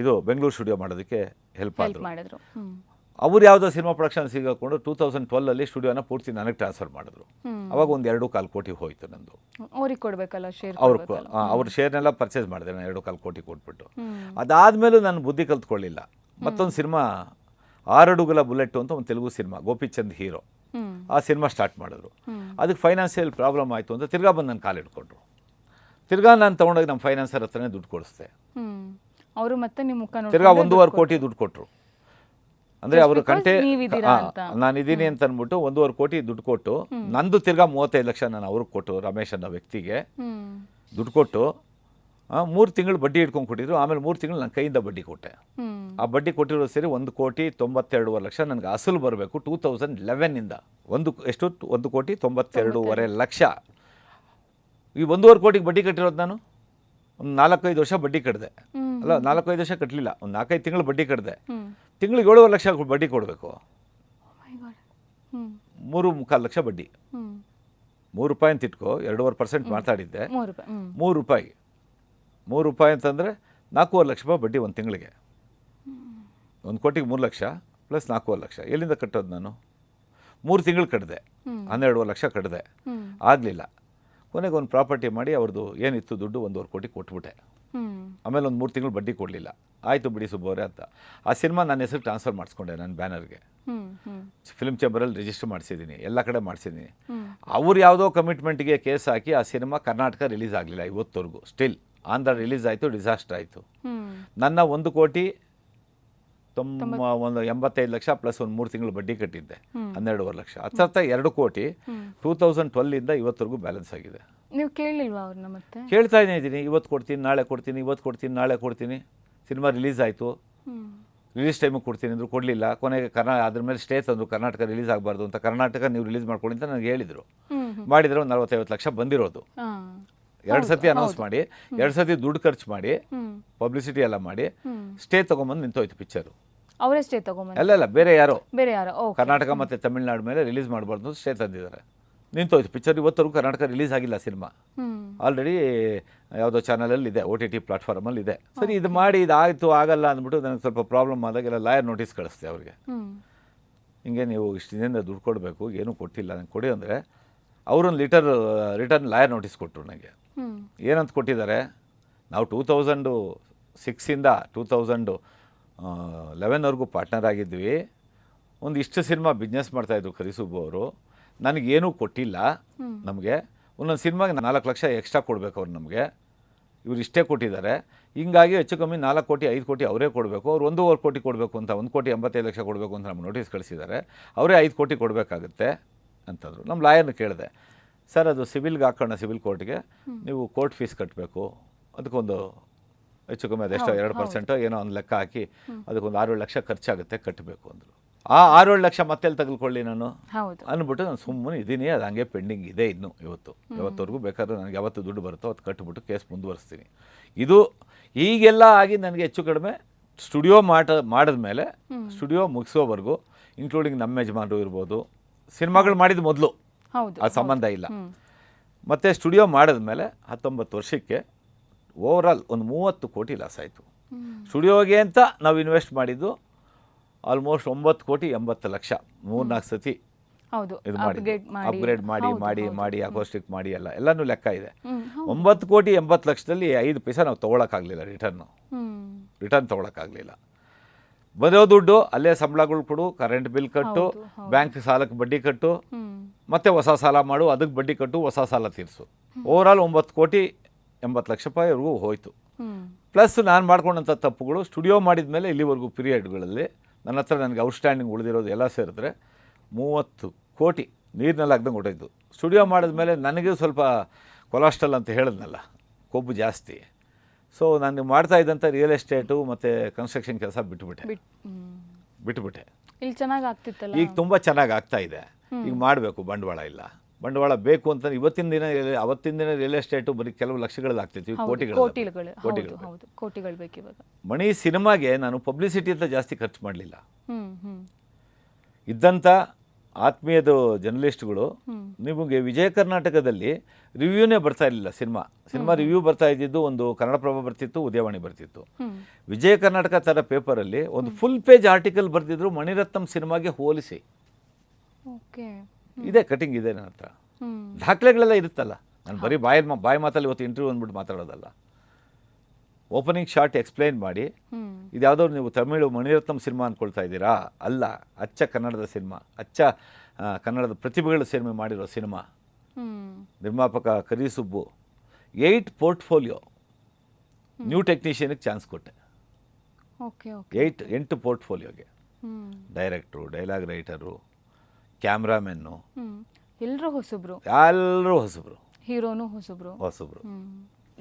ಇದು ಬೆಂಗಳೂರು ಸ್ಟುಡಿಯೋ ಮಾಡೋದಕ್ಕೆ ಹೆಲ್ಪ್ ಮಾಡಿದ್ರು. ಅವ್ರು ಯಾವುದೋ ಸಿನಿಮಾ ಪ್ರೊಡಕ್ಷನ್ ಸಿಗಾಕೊಂಡು 2012 ಸ್ಟುಡಿಯೋನ ಪೂರ್ತಿ ನನಗೆ ಟ್ರಾನ್ಸ್ಫರ್ ಮಾಡಿದ್ರು. ಅವಾಗ ಒಂದು 2.25 ಕೋಟಿ ಹೋಯಿತು ನಂದು. ಅವ್ರಿಗೆ ಕೊಡಬೇಕಲ್ಲ ಶೇರ್. ಅವ್ರ ಶೇರ್ನೆಲ್ಲ ಪರ್ಚೇಸ್ ಮಾಡಿದೆ ನಾನು 2.25 ಕೋಟಿ ಕೊಟ್ಬಿಟ್ಟು. ಅದಾದಮೇಲೂ ನಾನು ಬುದ್ಧಿ ಕಲ್ತ್ಕೊಳ್ಳಿಲ್ಲ. ಮತ್ತೊಂದು ಸಿನಿಮಾ 6 ಅಡುಗಲ ಬುಲೆಟ್ ಅಂತ ಒಂದು ತೆಲುಗು ಸಿನಿಮಾ, ಗೋಪಿಚಂದ್ ಹೀರೋ. ಆ ಸಿನಿಮಾ ಸ್ಟಾರ್ಟ್ ಮಾಡಿದ್ರು. ಅದಕ್ಕೆ ಫೈನಾನ್ಷಿಯಲ್ ಪ್ರಾಬ್ಲಮ್ ಆಯಿತು ಅಂತ ತಿರ್ಗಾ ಬಂದು ನನ್ನ ಕಾಲಿಟ್ಕೊಂಡ್ರು. ತಿರ್ಗಾ ನಾನು ತೊಗೊಂಡೋಗಿ ನಮ್ಮ ಫೈನಾನ್ಸರ್ ಹತ್ರನೇ ದುಡ್ಡು ಕೊಡಿಸ್ದೆ. ಅವರು ಮತ್ತೆ ನಿಮ್ಮ ಮುಖ ನೋಡಿ ತಿರ್ಗಾ 1.25 ಕೋಟಿ ದುಡ್ಡು ಕೊಟ್ಟರು. ಅಂದರೆ ಅವರು ನಾನಿದ್ದೀನಿ ಅಂತ ಅಂದ್ಬಿಟ್ಟು 1.25 ಕೋಟಿ ದುಡ್ಡು ಕೊಟ್ಟು, ನಂದು ತಿರ್ಗಾ 35 ಲಕ್ಷ ನಾನು ಅವ್ರಿಗೆ ಕೊಟ್ಟು, ರಮೇಶ್ ಅನ್ನೋ ವ್ಯಕ್ತಿಗೆ ದುಡ್ಡು ಕೊಟ್ಟು 3 ತಿಂಗಳು ಬಡ್ಡಿ ಇಟ್ಕೊಂಡು ಕೊಟ್ಟಿದ್ರು. ಆಮೇಲೆ 3 ತಿಂಗಳು ನನ್ನ ಕೈಯಿಂದ ಬಡ್ಡಿ ಕೊಟ್ಟೆ. ಆ ಬಡ್ಡಿ ಕೊಟ್ಟಿರೋ ಸೇರಿ 1.92 ಲಕ್ಷ ನನಗೆ ಅಸಲು ಬರಬೇಕು 2011ಇಂದ. 1.92 ಲಕ್ಷ. ಈ 1.25 ಕೋಟಿಗೆ ಬಡ್ಡಿ ಕಟ್ಟಿರೋದು ನಾನು ಒಂದು 4-5 ವರ್ಷ ಬಡ್ಡಿ ಕಟ್ಟಿದೆ. ಅಲ್ಲ, 4-5 ವರ್ಷ ಕಟ್ಟಲಿಲ್ಲ, ಒಂದು 4-5 ತಿಂಗಳು ಬಡ್ಡಿ ಕಟ್ಟಿದೆ. ತಿಂಗಳಿಗೆ 7.5 ಲಕ್ಷ ಬಡ್ಡಿ ಕೊಡಬೇಕು. 3.25 ಲಕ್ಷ ಬಡ್ಡಿ. 3 ರೂಪಾಯಿ ಅಂತ ಇಟ್ಕೋ, 2.5% ಮಾತಾಡಿದ್ದೆ. 3 ರೂಪಾಯಿ. 3 ರೂಪಾಯಿ ಅಂತಂದರೆ 4.5 ಲಕ್ಷ ರೂಪಾಯಿ ಬಡ್ಡಿ ಒಂದು ತಿಂಗಳಿಗೆ. 1 ಕೋಟಿಗೆ 3 ಲಕ್ಷ ಪ್ಲಸ್ 4.5 ಲಕ್ಷ ಎಲ್ಲಿಂದ ಕಟ್ಟೋದು ನಾನು? 3 ತಿಂಗಳು ಕಟ್ಟಿದೆ, 12 ಲಕ್ಷ ಕಟ್ಟಿದೆ, ಆಗಲಿಲ್ಲ. ಕೊನೆಗೆ ಒಂದು ಪ್ರಾಪರ್ಟಿ ಮಾಡಿ ಅವ್ರದ್ದು ಏನಿತ್ತು ದುಡ್ಡು 1.25 ಕೋಟಿ ಕೊಟ್ಬಿಟ್ಟೆ. ಆಮೇಲೆ ಒಂದು 3 ತಿಂಗಳು ಬಡ್ಡಿ ಕೊಡಲಿಲ್ಲ. ಆಯಿತು ಬಿಡಿ ಸುಬ್ಬವರೇ ಅಂತ ಆ ಸಿನಿಮಾ ನನ್ನ ಹೆಸರು ಟ್ರಾನ್ಸ್ಫರ್ ಮಾಡಿಸ್ಕೊಂಡೆ. ನನ್ನ ಬ್ಯಾನರ್ಗೆ ಫಿಲ್ಮ್ ಚೇಂಬರಲ್ಲಿ ರಿಜಿಸ್ಟರ್ ಮಾಡಿಸಿದ್ದೀನಿ, ಎಲ್ಲ ಕಡೆ ಮಾಡಿಸಿದ್ದೀನಿ. ಅವ್ರು ಯಾವುದೋ ಕಮಿಟ್ಮೆಂಟ್ಗೆ ಕೇಸ್ ಹಾಕಿ ಆ ಸಿನಿಮಾ ಕರ್ನಾಟಕ ರಿಲೀಸ್ ಆಗಲಿಲ್ಲ ಇವತ್ತವರೆಗೂ. ಸ್ಟಿಲ್ ಆಂಧ್ರ ರಿಲೀಸ್ ಆಯಿತು, ಡಿಸಾಸ್ಟರ್ ಆಯಿತು. ನನ್ನ 1,85 ಲಕ್ಷ ಪ್ಲಸ್ ಒಂದು 3 ತಿಂಗಳು ಬಡ್ಡಿ ಕಟ್ಟಿದ್ದೆ, 12.5 ಲಕ್ಷ. ಅರ್ಥಾತ್ 2 ಕೋಟಿ 2012ಇಂದ ಇವತ್ತರೆಗೂ ಬ್ಯಾಲೆನ್ಸ್ ಆಗಿದೆ. ನೀವು ಕೇಳಲಿಲ್ವಾ ಅವ್ರನ್ನ? ಮತ್ತೆ ಕೇಳ್ತಾ ಇದ್ದೀನಿ, ಇವತ್ತು ಕೊಡ್ತೀನಿ, ನಾಳೆ ಕೊಡ್ತೀನಿ, ಇವತ್ತು ಕೊಡ್ತೀನಿ, ನಾಳೆ ಕೊಡ್ತೀನಿ. ಸಿನಿಮಾ ರಿಲೀಸ್ ಆಯಿತು, ರಿಲೀಸ್ ಟೈಮಿಗೆ ಕೊಡ್ತೀನಿ ಅಂದರು, ಕೊಡಲಿಲ್ಲ. ಕೊನೆಗೆ ಅದ್ರ ಮೇಲೆ ಸ್ಟೇ ತಂದರು, ಕರ್ನಾಟಕ ರಿಲೀಸ್ ಆಗಬಾರ್ದು ಅಂತ. ಕರ್ನಾಟಕ ನೀವು ರಿಲೀಸ್ ಮಾಡ್ಕೊಳ್ಳಿ ಅಂತ ನನಗೆ ಹೇಳಿದರು. ಮಾಡಿದರೆ ಒಂದು 40-50 ಲಕ್ಷ ಬಂದಿರೋದು. 2 ಸತಿ ಅನೌನ್ಸ್ ಮಾಡಿ, 2 ಸತಿ ದುಡ್ಡು ಖರ್ಚು ಮಾಡಿ, ಪಬ್ಲಿಸಿಟಿ ಎಲ್ಲ ಮಾಡಿ, ಸ್ಟೇ ತೊಗೊಂಬಂದು ನಿಂತೋಯ್ತು ಪಿಕ್ಚರು. ಅವರೇ ಸ್ಟೇ ತೊಗೊಂಬಂದು? ಅಲ್ಲ, ಬೇರೆ ಯಾರೋ ಬೇರೆ ಕರ್ನಾಟಕ ಮತ್ತು ತಮಿಳ್ನಾಡು ಮೇಲೆ ರಿಲೀಸ್ ಮಾಡಬಾರ್ದು ಸ್ಟೇ ತಂದಿದ್ದಾರೆ. ನಿಂತೋಯ್ತು ಪಿಕ್ಚರ್. ಇವತ್ತರೆಗೂ ಕರ್ನಾಟಕ ರಿಲೀಸ್ ಆಗಿಲ್ಲ ಸಿನಿಮಾ. ಆಲ್ರೆಡಿ ಯಾವುದೋ ಚಾನಲಲ್ಲಿ ಇದೆ, OTT ಪ್ಲಾಟ್ಫಾರ್ಮಲ್ಲಿ ಇದೆ. ಸರಿ ಇದು ಮಾಡಿ ಇದಾಯಿತು ಆಗಲ್ಲ ಅಂದ್ಬಿಟ್ಟು ನನಗೆ ಸ್ವಲ್ಪ ಪ್ರಾಬ್ಲಮ್ ಆದಾಗೆಲ್ಲ ಲಾಯರ್ ನೋಟಿಸ್ ಕಳಿಸ್ದೆ ಅವ್ರಿಗೆ. ಹಿಂಗೆ ನೀವು ಇಷ್ಟು ದಿನದಿಂದ ದುಡ್ಡು ಕೊಡಬೇಕು, ಏನೂ ಕೊಟ್ಟಿಲ್ಲ ನಂಗೆ ಕೊಡಿ ಅಂದರೆ ಅವರೊಂದು ರಿಟರ್ನ್ ಲಾಯರ್ ನೋಟಿಸ್ ಕೊಟ್ಟರು ನನಗೆ. ಏನಂತ ಕೊಟ್ಟಿದ್ದಾರೆ, ನಾವು 2006ಇಂದ 2011ವರೆಗೂ ಪಾರ್ಟ್ನರ್ ಆಗಿದ್ವಿ, ಒಂದು ಇಷ್ಟು ಸಿನಿಮಾ ಬಿಸ್ನೆಸ್ ಮಾಡ್ತಾಯಿದ್ರು ಕರಿಸುಬ್ಬು ಅವರು, ನನಗೇನೂ ಕೊಟ್ಟಿಲ್ಲ. ನಮಗೆ ಒಂದೊಂದು ಸಿನಿಮಾಗೆ 4 ಲಕ್ಷ ಎಕ್ಸ್ಟ್ರಾ ಕೊಡಬೇಕು ಅವ್ರು ನಮಗೆ, ಇವ್ರು ಇಷ್ಟೇ ಕೊಟ್ಟಿದ್ದಾರೆ. ಹಿಂಗಾಗಿ ಹೆಚ್ಚು ಕಮ್ಮಿ 4 ಕೋಟಿ 5 ಕೋಟಿ ಅವರೇ ಕೊಡಬೇಕು, ಅವ್ರು 1.25 ಕೋಟಿ ಕೊಡಬೇಕು ಅಂತ, 1,85,00,000 ಕೊಡಬೇಕು ಅಂತ ನಮ್ಗೆ ನೋಟಿಸ್ ಕಳಿಸಿದ್ದಾರೆ, ಅವರೇ 5 ಕೋಟಿ ಕೊಡಬೇಕಾಗುತ್ತೆ ಅಂತಂದರು. ನಮ್ಮ ಲಾಯರ್ನ ಕೇಳಿದೆ, ಸರ್ ಅದು ಸಿವಿಲ್ಗೆ ಹಾಕೋಣ, ಸಿವಿಲ್ ಕೋರ್ಟ್ಗೆ ನೀವು ಕೋರ್ಟ್ ಫೀಸ್ ಕಟ್ಟಬೇಕು, ಅದಕ್ಕೊಂದು ಹೆಚ್ಚು ಕಮ್ಮಿ ಅದೆಷ್ಟೋ 2% ಏನೋ ಒಂದು ಲೆಕ್ಕ ಹಾಕಿ ಅದಕ್ಕೊಂದು 6-7 ಲಕ್ಷ ಖರ್ಚಾಗುತ್ತೆ, ಕಟ್ಟಬೇಕು ಅಂದರು. ಆ 6-7 ಲಕ್ಷ ಮತ್ತೆಲ್ಲಿ ತೆಗೆದುಕೊಳ್ಳಿ ನಾನು ಅಂದ್ಬಿಟ್ಟು ನಾನು ಸುಮ್ಮನೆ ಇದ್ದೀನಿ. ಅದು ಹಂಗೆ ಪೆಂಡಿಂಗ್ ಇದೆ ಇನ್ನು ಇವತ್ತವರೆಗೂ. ಬೇಕಾದ್ರೆ ನನಗೆ ಯಾವತ್ತು ದುಡ್ಡು ಬರುತ್ತೋ ಅದು ಕಟ್ಬಿಟ್ಟು ಕೇಸ್ ಮುಂದುವರಿಸ್ತೀನಿ. ಇದು ಹೀಗೆಲ್ಲ ಆಗಿ ನನಗೆ ಹೆಚ್ಚು ಕಡಿಮೆ ಸ್ಟುಡಿಯೋ ಮಾಡಿದ ಮೇಲೆ ಸ್ಟುಡಿಯೋ ಮುಗಿಸೋವರೆಗೂ, ಇನ್ಕ್ಲೂಡಿಂಗ್ ನಮ್ಮ ಯಜಮಾನರು ಇರ್ಬೋದು, ಸಿನಿಮಾಗಳು ಮಾಡಿದ ಮೊದಲು ಆ ಸಂಬಂಧ ಇಲ್ಲ. ಮತ್ತು ಸ್ಟುಡಿಯೋ ಮಾಡಿದ್ಮೇಲೆ 19 ವರ್ಷಕ್ಕೆ ಓವರಾಲ್ ಒಂದು 30 ಕೋಟಿ ಲಾಸ್ ಆಯಿತು. ಸ್ಟುಡಿಯೋಗೆ ಅಂತ ನಾವು ಇನ್ವೆಸ್ಟ್ ಮಾಡಿದ್ದು ಆಲ್ಮೋಸ್ಟ್ 9 ಕೋಟಿ 80 ಲಕ್ಷ 3-4 ಸತಿ ಇದು ಮಾಡಿ ಅಪ್ಗ್ರೇಡ್ ಮಾಡಿ ಅಕೋಸ್ಟಿಕ್ ಮಾಡಿ ಎಲ್ಲನೂ ಲೆಕ್ಕ ಇದೆ. 9 ಕೋಟಿ 80 ಲಕ್ಷದಲ್ಲಿ 5 ಪೈಸೆ ನಾವು ತೊಗೊಳಕ್ಕಾಗಲಿಲ್ಲ, ರಿಟರ್ನ್ ತೊಗೊಳಕ್ಕಾಗಲಿಲ್ಲ. ಬರೋ ದುಡ್ಡು ಅಲ್ಲೇ ಸಂಬಳಗಳು ಕೊಡು, ಕರೆಂಟ್ ಬಿಲ್ ಕಟ್ಟು, ಬ್ಯಾಂಕ್ ಸಾಲಕ್ಕೆ ಬಡ್ಡಿ ಕಟ್ಟು, ಮತ್ತೆ ಹೊಸ ಸಾಲ ಮಾಡು, ಅದಕ್ಕೆ ಬಡ್ಡಿ ಕಟ್ಟು, ಹೊಸ ಸಾಲ ತೀರಿಸು. ಓವರಾಲ್ 9 ಕೋಟಿ 80 ಲಕ್ಷ ರೂಪಾಯಿವರೆಗೂ ಹೋಯಿತು. ಪ್ಲಸ್ ನಾನು ಮಾಡ್ಕೊಂಡಂಥ ತಪ್ಪುಗಳು ಸ್ಟುಡಿಯೋ ಮಾಡಿದ ಮೇಲೆ ಇಲ್ಲಿವರೆಗೂ ಪೀರಿಯಡ್ಗಳಲ್ಲಿ ನನ್ನ ಹತ್ರ ನನಗೆ ಔಟ್ಸ್ಟ್ಯಾಂಡಿಂಗ್ ಉಳಿದಿರೋದು ಎಲ್ಲ ಸೇರಿದ್ರೆ 30 ಕೋಟಿ ನೀರಿನಲ್ಲಿ ಹಾಕ್ದಂಗೆ ಹೊಟ್ಟೋಯ್ತು. ಸ್ಟುಡಿಯೋ ಮಾಡಿದ್ಮೇಲೆ ನನಗೆ ಸ್ವಲ್ಪ ಕೊಲೆಸ್ಟ್ರಾಲ್ ಅಂತ ಹೇಳಿದ್ನಲ್ಲ, ಕೊಬ್ಬು ಜಾಸ್ತಿ. ಸೊ ನಾನು ಮಾಡ್ತಾ ಇದ್ದಂಥ ರಿಯಲ್ ಎಸ್ಟೇಟು ಮತ್ತು ಕನ್ಸ್ಟ್ರಕ್ಷನ್ ಕೆಲಸ ಬಿಟ್ಟುಬಿಟ್ಟೆ. ಇಲ್ಲಿ ಚೆನ್ನಾಗಿ ಆಗ್ತಿತ್ತಲ್ಲ, ಈಗ ತುಂಬ ಚೆನ್ನಾಗಿ ಆಗ್ತಾ ಇದೆ. ಈಗ ಮಾಡಬೇಕು, ಬಂಡವಾಳ ಇಲ್ಲ, ಬಂಡವಾಳ ಬೇಕು ಅಂತ ಅವತ್ತಿನ ದಿನ ರಿಯಲ್ ಎಸ್ಟೇಟು ಬರೀ ಕೆಲವು ಲಕ್ಷಗಳಲ್ಲಿ ಆಗ್ತಿತ್ತು, ಕೋಟಿಗಳು ಬೇಕು ಇವಾಗ. ಮಣಿ ಸಿನಿಮಾಗೆ ನಾನು ಪಬ್ಲಿಸಿಟಿ ಅಂತ ಜಾಸ್ತಿ ಖರ್ಚು ಮಾಡಲಿಲ್ಲ. ಇದ್ದಂಥ ಆತ್ಮೀಯದ ಜರ್ನಲಿಸ್ಟ್ಗಳು ನಿಮಗೆ ವಿಜಯ ಕರ್ನಾಟಕದಲ್ಲಿ ರಿವ್ಯೂನೇ ಬರ್ತಾ ಇರಲಿಲ್ಲ. ಸಿನಿಮಾ ರಿವ್ಯೂ ಬರ್ತಾ ಇದ್ದಿದ್ದು ಒಂದು ಕನ್ನಡಪ್ರಭ ಬರ್ತಿತ್ತು, ಉದಯವಾಣಿ ಬರ್ತಿತ್ತು. ವಿಜಯ ಕರ್ನಾಟಕ ಥರ ಪೇಪರಲ್ಲಿ ಒಂದು ಫುಲ್ ಪೇಜ್ ಆರ್ಟಿಕಲ್ ಬರ್ತಿದ್ರು ಮಣಿರತ್ನಂ ಸಿನಿಮಾಗೆ ಹೋಲಿಸಿ. ಇದೆ ಕಟಿಂಗ್ ಇದೆ ನನ್ನ ಹತ್ರ, ದಾಖಲೆಗಳೆಲ್ಲ ಇರುತ್ತಲ್ಲ. ನಾನು ಬರೀ ಬಾಯಿ ಮಾತಲ್ಲಿ ಇವತ್ತು ಇಂಟರ್ವ್ಯೂ ಅಂದ್ಬಿಟ್ಟು ಮಾತಾಡೋದಲ್ಲ. ಓಪನಿಂಗ್ ಶಾರ್ಟ್ ಎಕ್ಸ್ಪ್ಲೈನ್ ಮಾಡಿ, ಇದು ಯಾವುದೋ ನೀವು ತಮಿಳು ಮಣಿರತ್ನಂ ಸಿನಿಮಾ ಅಂದ್ಕೊಳ್ತಾ ಇದ್ದೀರಾ, ಅಲ್ಲ, ಅಚ್ಚ ಕನ್ನಡದ ಸಿನಿಮಾ, ಅಚ್ಚ ಕನ್ನಡದ ಪ್ರತಿಭೆಗಳ ಸೇರ್ಮೆ ಮಾಡಿರೋ ಸಿನಿಮಾ. ನಿರ್ಮಾಪಕ ಕರಿಸುಬ್ಬು 8 ಪೋರ್ಟ್ಫೋಲಿಯೋ ನ್ಯೂ ಟೆಕ್ನಿಷಿಯನ್ಗೆ ಚಾನ್ಸ್ ಕೊಟ್ಟೆ. 8 ಪೋರ್ಟ್ಫೋಲಿಯೋಗೆ ಡೈರೆಕ್ಟ್ರು, ಡೈಲಾಗ್ ರೈಟರು, ಕ್ಯಾಮ್ರಾಮೆನ್ನು, ಎಲ್ಲರೂ ಹೊಸಬ್ರು, ಹೀರೋನು ಹೊಸಬ್ರು.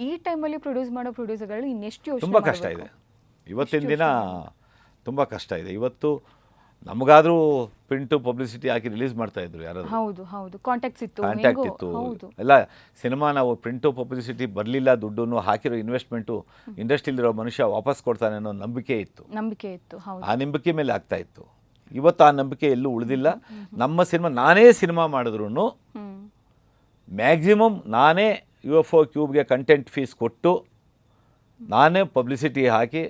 ಈ ಟೈಮಲ್ಲಿ ಪ್ರೊಡ್ಯೂಸ್ ಮಾಡೋ ಪ್ರೊಡ್ಯೂಸರ್ಗಳು ಇನ್ನೆಷ್ಟು ಯೋಚನೆ ತುಂಬ ಕಷ್ಟ ಇದೆ. ಇವತ್ತಿನ ದಿನ ತುಂಬ ಕಷ್ಟ ಇದೆ. ಇವತ್ತು ನಮಗಾದರೂ ಪ್ರಿಂಟು ಪಬ್ಲಿಸಿಟಿ ಹಾಕಿ ರಿಲೀಸ್ ಮಾಡ್ತಾ ಇದ್ರು ಯಾರಾದರೂ. ಹೌದು ಕಾಂಟ್ಯಾಕ್ಟ್ ಇತ್ತು ಎಲ್ಲ. ಸಿನಿಮಾ ನಾವು ಪ್ರಿಂಟು ಪಬ್ಲಿಸಿಟಿ ಬರಲಿಲ್ಲ, ದುಡ್ಡನ್ನು ಹಾಕಿರೋ ಇನ್ವೆಸ್ಟ್ಮೆಂಟು ಇಂಡಸ್ಟ್ರಿಲಿರೋ ಮನುಷ್ಯ ವಾಪಸ್ ಕೊಡ್ತಾನೆ ಅನ್ನೋ ನಂಬಿಕೆ ಇತ್ತು. ಆ ನಂಬಿಕೆ ಮೇಲೆ ಆಗ್ತಾ ಇತ್ತು. ಇವತ್ತು ಆ ನಂಬಿಕೆ ಎಲ್ಲೂ ಉಳಿದಿಲ್ಲ. ನಮ್ಮ ನಾನೇ ಸಿನಿಮಾ ಮಾಡಿದ್ರು ಮ್ಯಾಕ್ಸಿಮಮ್ ನಾನೇ UFO ಕ್ಯೂಬ್ಗೆ ಕಂಟೆಂಟ್ ಫೀಸ್ ಕೊಟ್ಟು, ನಾನೇ ಪಬ್ಲಿಸಿಟಿ ಹಾಕಿ,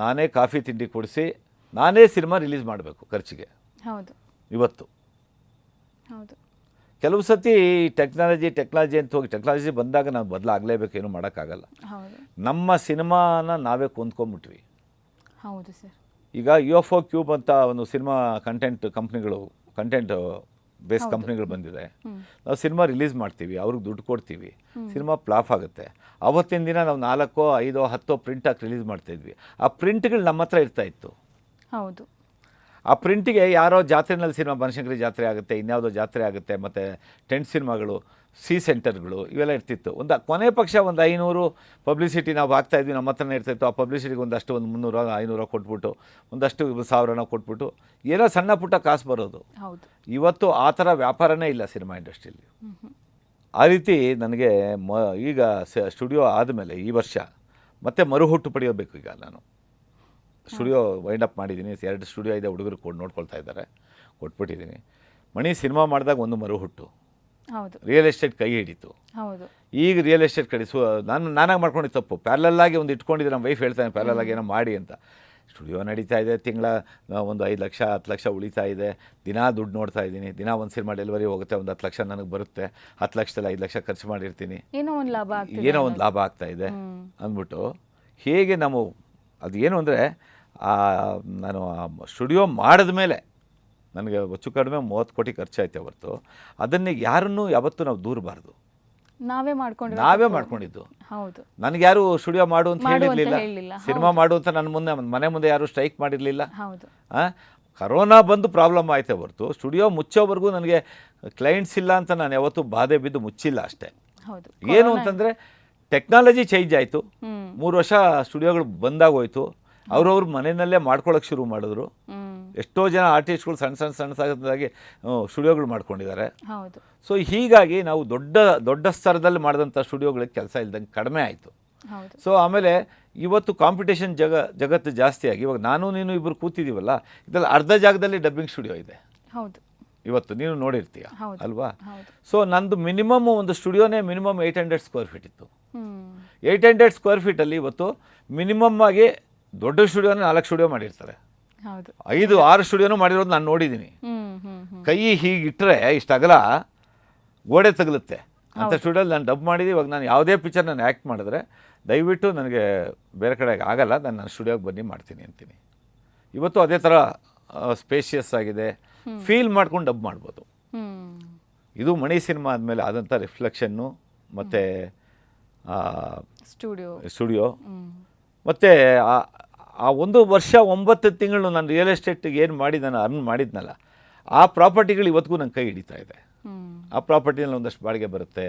ನಾನೇ ಕಾಫಿ ತಿಂಡಿ ಕೊಡಿಸಿ, ನಾನೇ ಸಿನಿಮಾ ರಿಲೀಸ್ ಮಾಡಬೇಕು ಖರ್ಚಿಗೆ. ಇವತ್ತು ಕೆಲವು ಸತಿ ಟೆಕ್ನಾಲಜಿ ಅಂತ ಹೋಗಿ ಟೆಕ್ನಾಲಜಿ ಬಂದಾಗ ನಾವು ಬದಲಾಗಲೇಬೇಕು, ಏನು ಮಾಡೋಕ್ಕಾಗಲ್ಲ. ನಮ್ಮ ಸಿನಿಮಾನ ನಾವೇ ಕೊಂದ್ಕೊಂಡ್ಬಿಟ್ವಿ. ಈಗ UFO ಕ್ಯೂಬ್ ಅಂತ ಒಂದು ಸಿನಿಮಾ ಕಂಟೆಂಟ್ ಬೇಸ್ ಕಂಪ್ನಿಗಳು ಬಂದಿದೆ. ನಾವು ಸಿನಿಮಾ ರಿಲೀಸ್ ಮಾಡ್ತೀವಿ, ಅವ್ರಿಗೆ ದುಡ್ಡು ಕೊಡ್ತೀವಿ, ಸಿನಿಮಾ ಫ್ಲಾಪ್ ಆಗುತ್ತೆ. ಅವತ್ತಿನ ದಿನ ನಾವು 4, 5, 10 ಪ್ರಿಂಟ್ ಹಾಕಿ ರಿಲೀಸ್ ಮಾಡ್ತಾಯಿದ್ವಿ. ಆ ಪ್ರಿಂಟ್ಗಳು ನಮ್ಮ ಹತ್ರ ಇರ್ತಾಯಿತ್ತು. ಆ ಪ್ರಿಂಟಿಗೆ ಯಾರೋ ಜಾತ್ರೆನಲ್ಲಿ ಸಿನಿಮಾ, ಬನಶಂಕರಿ ಜಾತ್ರೆ ಆಗುತ್ತೆ, ಇನ್ಯಾವುದೋ ಜಾತ್ರೆ ಆಗುತ್ತೆ, ಮತ್ತು ಟೆಂಟ್ ಸಿನಿಮಾಗಳು, ಸೆಂಟರ್ಗಳು ಇವೆಲ್ಲ ಇರ್ತಿತ್ತು. ಕೊನೆ ಪಕ್ಷ ಒಂದು 500 ಪಬ್ಲಿಸಿಟಿ ನಾವು ಹಾಕ್ತಾಯಿದ್ವಿ, ನಮ್ಮ ಹತ್ರನೇ ಇರ್ತಾಯಿತ್ತು. ಆ ಪಬ್ಲಿಸಿಟಿಗೆ ಒಂದಷ್ಟು 300, 500 ಕೊಟ್ಬಿಟ್ಟು, ಒಂದಷ್ಟು 1000 ಕೊಟ್ಬಿಟ್ಟು ಏನೋ ಸಣ್ಣ ಪುಟ್ಟ ಕಾಸು ಬರೋದು. ಇವತ್ತು ಆ ಥರ ವ್ಯಾಪಾರನೇ ಇಲ್ಲ ಸಿನಿಮಾ ಇಂಡಸ್ಟ್ರಿಯಲ್ಲಿ. ಆ ರೀತಿ ನನಗೆ ಈಗ ಸ್ಟುಡಿಯೋ ಆದಮೇಲೆ ಈ ವರ್ಷ ಮತ್ತೆ ಮರುಹುಟ್ಟು ಪಡೆಯಬೇಕು. ಈಗ ನಾನು ಸ್ಟುಡಿಯೋ ವೈಂಡ್ ಅಪ್ ಮಾಡಿದ್ದೀನಿ. 2 ಸ್ಟುಡಿಯೋ ಇದೆ, ಹುಡುಗರು ನೋಡ್ಕೊಳ್ತಾ ಇದ್ದಾರೆ, ಕೊಟ್ಬಿಟ್ಟಿದ್ದೀನಿ. ಮಣಿ ಸಿನಿಮಾ ಮಾಡಿದಾಗ ಒಂದು ಮರು ಹುಟ್ಟು, ಹೌದು ರಿಯಲ್ ಎಸ್ಟೇಟ್ ಕೈ ಹಿಡಿತು. ಹೌದು ಈಗ ರಿಯಲ್ ಎಸ್ಟೇಟ್ ಕಡೆ ನಾನಾಗಿ ಮಾಡ್ಕೊಂಡಿದ್ದು ತಪ್ಪು. ಪ್ಯಾರಲಾಗಿ ಒಂದು ಇಟ್ಕೊಂಡಿದ್ದೆ, ನಮ್ಮ ವೈಫ್ ಹೇಳ್ತಾನೆ ಪ್ಯಾರಲಾಗಿ ಏನೋ ಮಾಡಿ ಅಂತ. ಸ್ಟುಡಿಯೋ ನಡೀತಾ ಇದೆ, ತಿಂಗಳ ಒಂದು 5 ಲಕ್ಷ 10 ಲಕ್ಷ ಉಳಿತಾ ಇದೆ, ದಿನ ದುಡ್ಡು ನೋಡ್ತಾ ಇದ್ದೀನಿ, ದಿನ ಒಂದು ಸಿನಿಮಾ ಡೆಲಿವರಿ ಹೋಗುತ್ತೆ, ಒಂದು 10 ಲಕ್ಷ ನನಗೆ ಬರುತ್ತೆ, 10 ಲಕ್ಷದಲ್ಲಿ 5 ಲಕ್ಷ ಖರ್ಚು ಮಾಡಿರ್ತೀನಿ, ಏನೋ ಒಂದು ಲಾಭ ಆಗ್ತಿದೆ, ಏನೋ ಒಂದು ಲಾಭ ಆಗ್ತಾ ಇದೆ ಅಂದ್ಬಿಟ್ಟು ಹೇಗೆ ನಾವು ಅದು ಏನು ಅಂದರೆ ನಾನು ಸ್ಟುಡಿಯೋ ಮಾಡಿದ ಮೇಲೆ ನನಗೆ ಹೆಚ್ಚು ಕಡಿಮೆ 30 ಕೋಟಿ ಖರ್ಚಾಯ್ತೆ ಹೊರತು ಅದನ್ನೇ ಯಾರನ್ನೂ ಯಾವತ್ತೂ ನಾವು ದೂರಬಾರ್ದು. ನಾವೇ ಮಾಡ್ಕೊಂಡಿದ್ದು. ಹೌದು, ನನಗೆ ಯಾರು ಸ್ಟುಡಿಯೋ ಮಾಡು ಅಂತ ಹೇಳಿರಲಿಲ್ಲ, ಹೇಳಿಲ್ಲ. ಸಿನಿಮಾ ಮಾಡು ಅಂತ ನನ್ನ ಮನೆ ಮುಂದೆ ಯಾರು ಸ್ಟ್ರೈಕ್ ಮಾಡಿರಲಿಲ್ಲ. ಹೌದು, ಕರೋನಾ ಬಂದು ಪ್ರಾಬ್ಲಮ್ ಆಯ್ತೆ ಹೊರತು ಸ್ಟುಡಿಯೋ ಮುಚ್ಚೋವರೆಗೂ ನನಗೆ ಕ್ಲೈಂಟ್ಸ್ ಇಲ್ಲ ಅಂತ ನಾನು ಯಾವತ್ತೂ ಬಾಧೆ ಬಿದ್ದು ಮುಚ್ಚಿಲ್ಲ ಅಷ್ಟೇ. ಹೌದು, ಏನು ಅಂತಂದರೆ ಟೆಕ್ನಾಲಜಿ ಚೇಂಜ್ ಆಯಿತು, 3 ವರ್ಷ ಸ್ಟುಡಿಯೋಗಳು ಬಂದಾಗೋಯ್ತು, ಅವ್ರವ್ರ ಮನೆಯಲ್ಲೇ ಮಾಡ್ಕೊಳ್ಳೋಕೆ ಶುರು ಮಾಡಿದ್ರು. ಎಷ್ಟೋ ಜನ ಆರ್ಟಿಸ್ಟ್ಗಳು ಸಣ್ಣದಾಗಿ ಸ್ಟುಡಿಯೋಗಳು ಮಾಡ್ಕೊಂಡಿದ್ದಾರೆ. ಹೌದು. ಸೊ ಹೀಗಾಗಿ ನಾವು ದೊಡ್ಡ ಸ್ತರದಲ್ಲಿ ಮಾಡಿದಂಥ ಸ್ಟುಡಿಯೋಗಳಿಗೆ ಕೆಲಸ ಇಲ್ದಂಗೆ ಕಡಿಮೆ ಆಯಿತು. ಹೌದು. ಸೊ ಆಮೇಲೆ ಇವತ್ತು ಕಾಂಪಿಟೇಷನ್ ಜಗತ್ತು ಜಾಸ್ತಿ ಆಗಿ ಇವಾಗ ನಾನು ನೀನು ಇಬ್ಬರು ಕೂತಿದ್ದೀವಲ್ಲ, ಇದರಲ್ಲಿ ಅರ್ಧ ಜಾಗದಲ್ಲಿ ಡಬ್ಬಿಂಗ್ ಸ್ಟುಡಿಯೋ ಇದೆ. ಹೌದು, ಇವತ್ತು ನೀನು ನೋಡಿರ್ತೀಯ ಅಲ್ವಾ? ಹೌದು. ಸೊ ನಂದು ಮಿನಿಮಮ್ ಒಂದು ಸ್ಟುಡಿಯೋನೇ ಮಿನಿಮಮ್ 800 ಸ್ಕ್ವೇರ್ ಫೀಟ್ ಇತ್ತು. 800 ಸ್ಕ್ವೇರ್ ಫೀಟಲ್ಲಿ ಇವತ್ತು ಮಿನಿಮಮ್ ಆಗಿ ದೊಡ್ಡ ಸ್ಟುಡಿಯೋನೇ 4 ಸ್ಟುಡಿಯೋ ಮಾಡಿರ್ತಾರೆ. ಹೌದು. 5-6 ಸ್ಟುಡಿಯೋನೂ ಮಾಡಿರೋದು ನಾನು ನೋಡಿದ್ದೀನಿ. ಕೈ ಹೀಗಿಟ್ಟರೆ ಇಷ್ಟು ಅಗಲ ಗೋಡೆ ತಗಲುತ್ತೆ ಅಂತ ಸ್ಟುಡಿಯೋಲ್ಲಿ ನಾನು ಡಬ್ ಮಾಡಿದ್ದು. ಇವಾಗ ನಾನು ಯಾವುದೇ ಪಿಕ್ಚರ್ ನಾನು ಆ್ಯಕ್ಟ್ ಮಾಡಿದ್ರೆ ದಯವಿಟ್ಟು ನನಗೆ ಬೇರೆ ಕಡೆಗೆ ಆಗಲ್ಲ, ನಾನು ನನ್ನ ಸ್ಟುಡಿಯೋಗೆ ಬನ್ನಿ ಮಾಡ್ತೀನಿ ಅಂತೀನಿ. ಇವತ್ತು ಅದೇ ಥರ ಸ್ಪೇಷಿಯಸ್ ಆಗಿದೆ, ಫೀಲ್ ಮಾಡ್ಕೊಂಡು ಡಬ್ ಮಾಡ್ಬೋದು. ಇದು ಮಣಿ ಸಿನಿಮಾ ಆದಮೇಲೆ ಆದಂಥ ರಿಫ್ಲೆಕ್ಷನ್ನು ಮತ್ತು ಸ್ಟುಡಿಯೋ ಮತ್ತು ಆ 1 ವರ್ಷ 9 ತಿಂಗಳು ನಾನು ರಿಯಲ್ ಎಸ್ಟೇಟಿಗೆ ಏನು ಮಾಡಿ ನಾನು ಅರ್ನ್ ಮಾಡಿದ್ನಲ್ಲ, ಆ ಪ್ರಾಪರ್ಟಿಗಳು ಇವತ್ತಿಗೂ ನನ್ನ ಕೈ ಹಿಡಿತಾ ಇದೆ. ಆ ಪ್ರಾಪರ್ಟಿನಲ್ಲಿ ಒಂದಷ್ಟು ಬಾಡಿಗೆ ಬರುತ್ತೆ,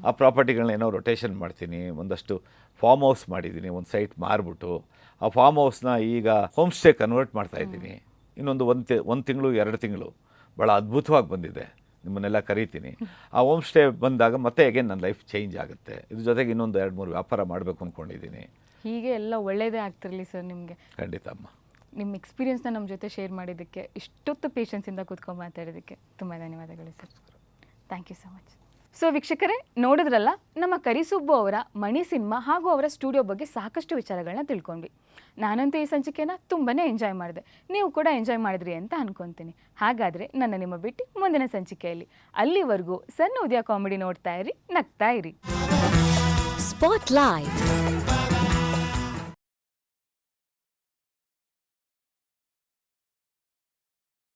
ಆ ಪ್ರಾಪರ್ಟಿಗಳನ್ನ ಏನೋ ರೊಟೇಷನ್ ಮಾಡ್ತೀನಿ. ಒಂದಷ್ಟು ಫಾರ್ಮ್ ಹೌಸ್ ಮಾಡಿದ್ದೀನಿ, ಒಂದು ಸೈಟ್ ಮಾರ್ಬಿಟ್ಟು ಆ ಫಾರ್ಮ್ ಹೌಸ್ನ ಈಗ ಹೋಮ್ ಸ್ಟೇ ಕನ್ವರ್ಟ್ ಮಾಡ್ತಾ ಇದ್ದೀನಿ. ಇನ್ನೊಂದು 1 ತಿಂಗಳು 2 ತಿಂಗಳು ಭಾಳ ಅದ್ಭುತವಾಗಿ ಬಂದಿದೆ, ನಿಮ್ಮನ್ನೆಲ್ಲ ಕರೀತೀನಿ. ಆ ಹೋಮ್ ಸ್ಟೇ ಬಂದಾಗ ಮತ್ತೆ ಅಗೇನ್ ನನ್ನ ಲೈಫ್ ಚೇಂಜ್ ಆಗುತ್ತೆ. ಇದ್ರ ಜೊತೆಗೆ ಇನ್ನೊಂದು 2-3 ವ್ಯಾಪಾರ ಮಾಡಬೇಕು ಅಂದ್ಕೊಂಡಿದ್ದೀನಿ. ಹೀಗೆ ಎಲ್ಲ ಒಳ್ಳೆಯದೇ ಆಗ್ತಿರಲಿ ಸರ್ ನಿಮಗೆ. ಖಂಡಿತ ಅಮ್ಮ. ನಿಮ್ಮ ಎಕ್ಸ್ಪೀರಿಯನ್ಸ್ನ ನಮ್ಮ ಜೊತೆ ಶೇರ್ ಮಾಡಿದ್ದಕ್ಕೆ, ಇಷ್ಟೊತ್ತು ಪೇಷನ್ಸಿಂದ ಕೂತ್ಕೊಂಡು ಮಾತಾಡೋದಕ್ಕೆ ತುಂಬ ಧನ್ಯವಾದಗಳು sir. Thank you so much. So ವೀಕ್ಷಕರೇ, ನೋಡಿದ್ರಲ್ಲ, ನಮ್ಮ ಕರಿಸುಬ್ಬು ಅವರ ಮಣಿ ಸಿನಿಮಾ ಹಾಗೂ ಅವರ ಸ್ಟುಡಿಯೋ ಬಗ್ಗೆ ಸಾಕಷ್ಟು ವಿಚಾರಗಳನ್ನ ತಿಳ್ಕೊಂಡ್ವಿ. ನಾನಂತೂ ಈ ಸಂಚಿಕೆನ ತುಂಬಾ ಎಂಜಾಯ್ ಮಾಡಿದೆ, ನೀವು ಕೂಡ ಎಂಜಾಯ್ ಮಾಡಿದ್ರಿ ಅಂತ ಅನ್ಕೊತೀನಿ. ಹಾಗಾದರೆ ನಿಮ್ಮ ಬಿಟ್ಟು ಮುಂದಿನ ಸಂಚಿಕೆಯಲ್ಲಿ. ಅಲ್ಲಿವರೆಗೂ ಸಣ್ಣ ಉದಯ ಕಾಮಿಡಿ ನೋಡ್ತಾ ಇರಿ, ನಗ್ತಾ ಇರಿ. ಸ್ಪಾಟ್ಲೈಟ್.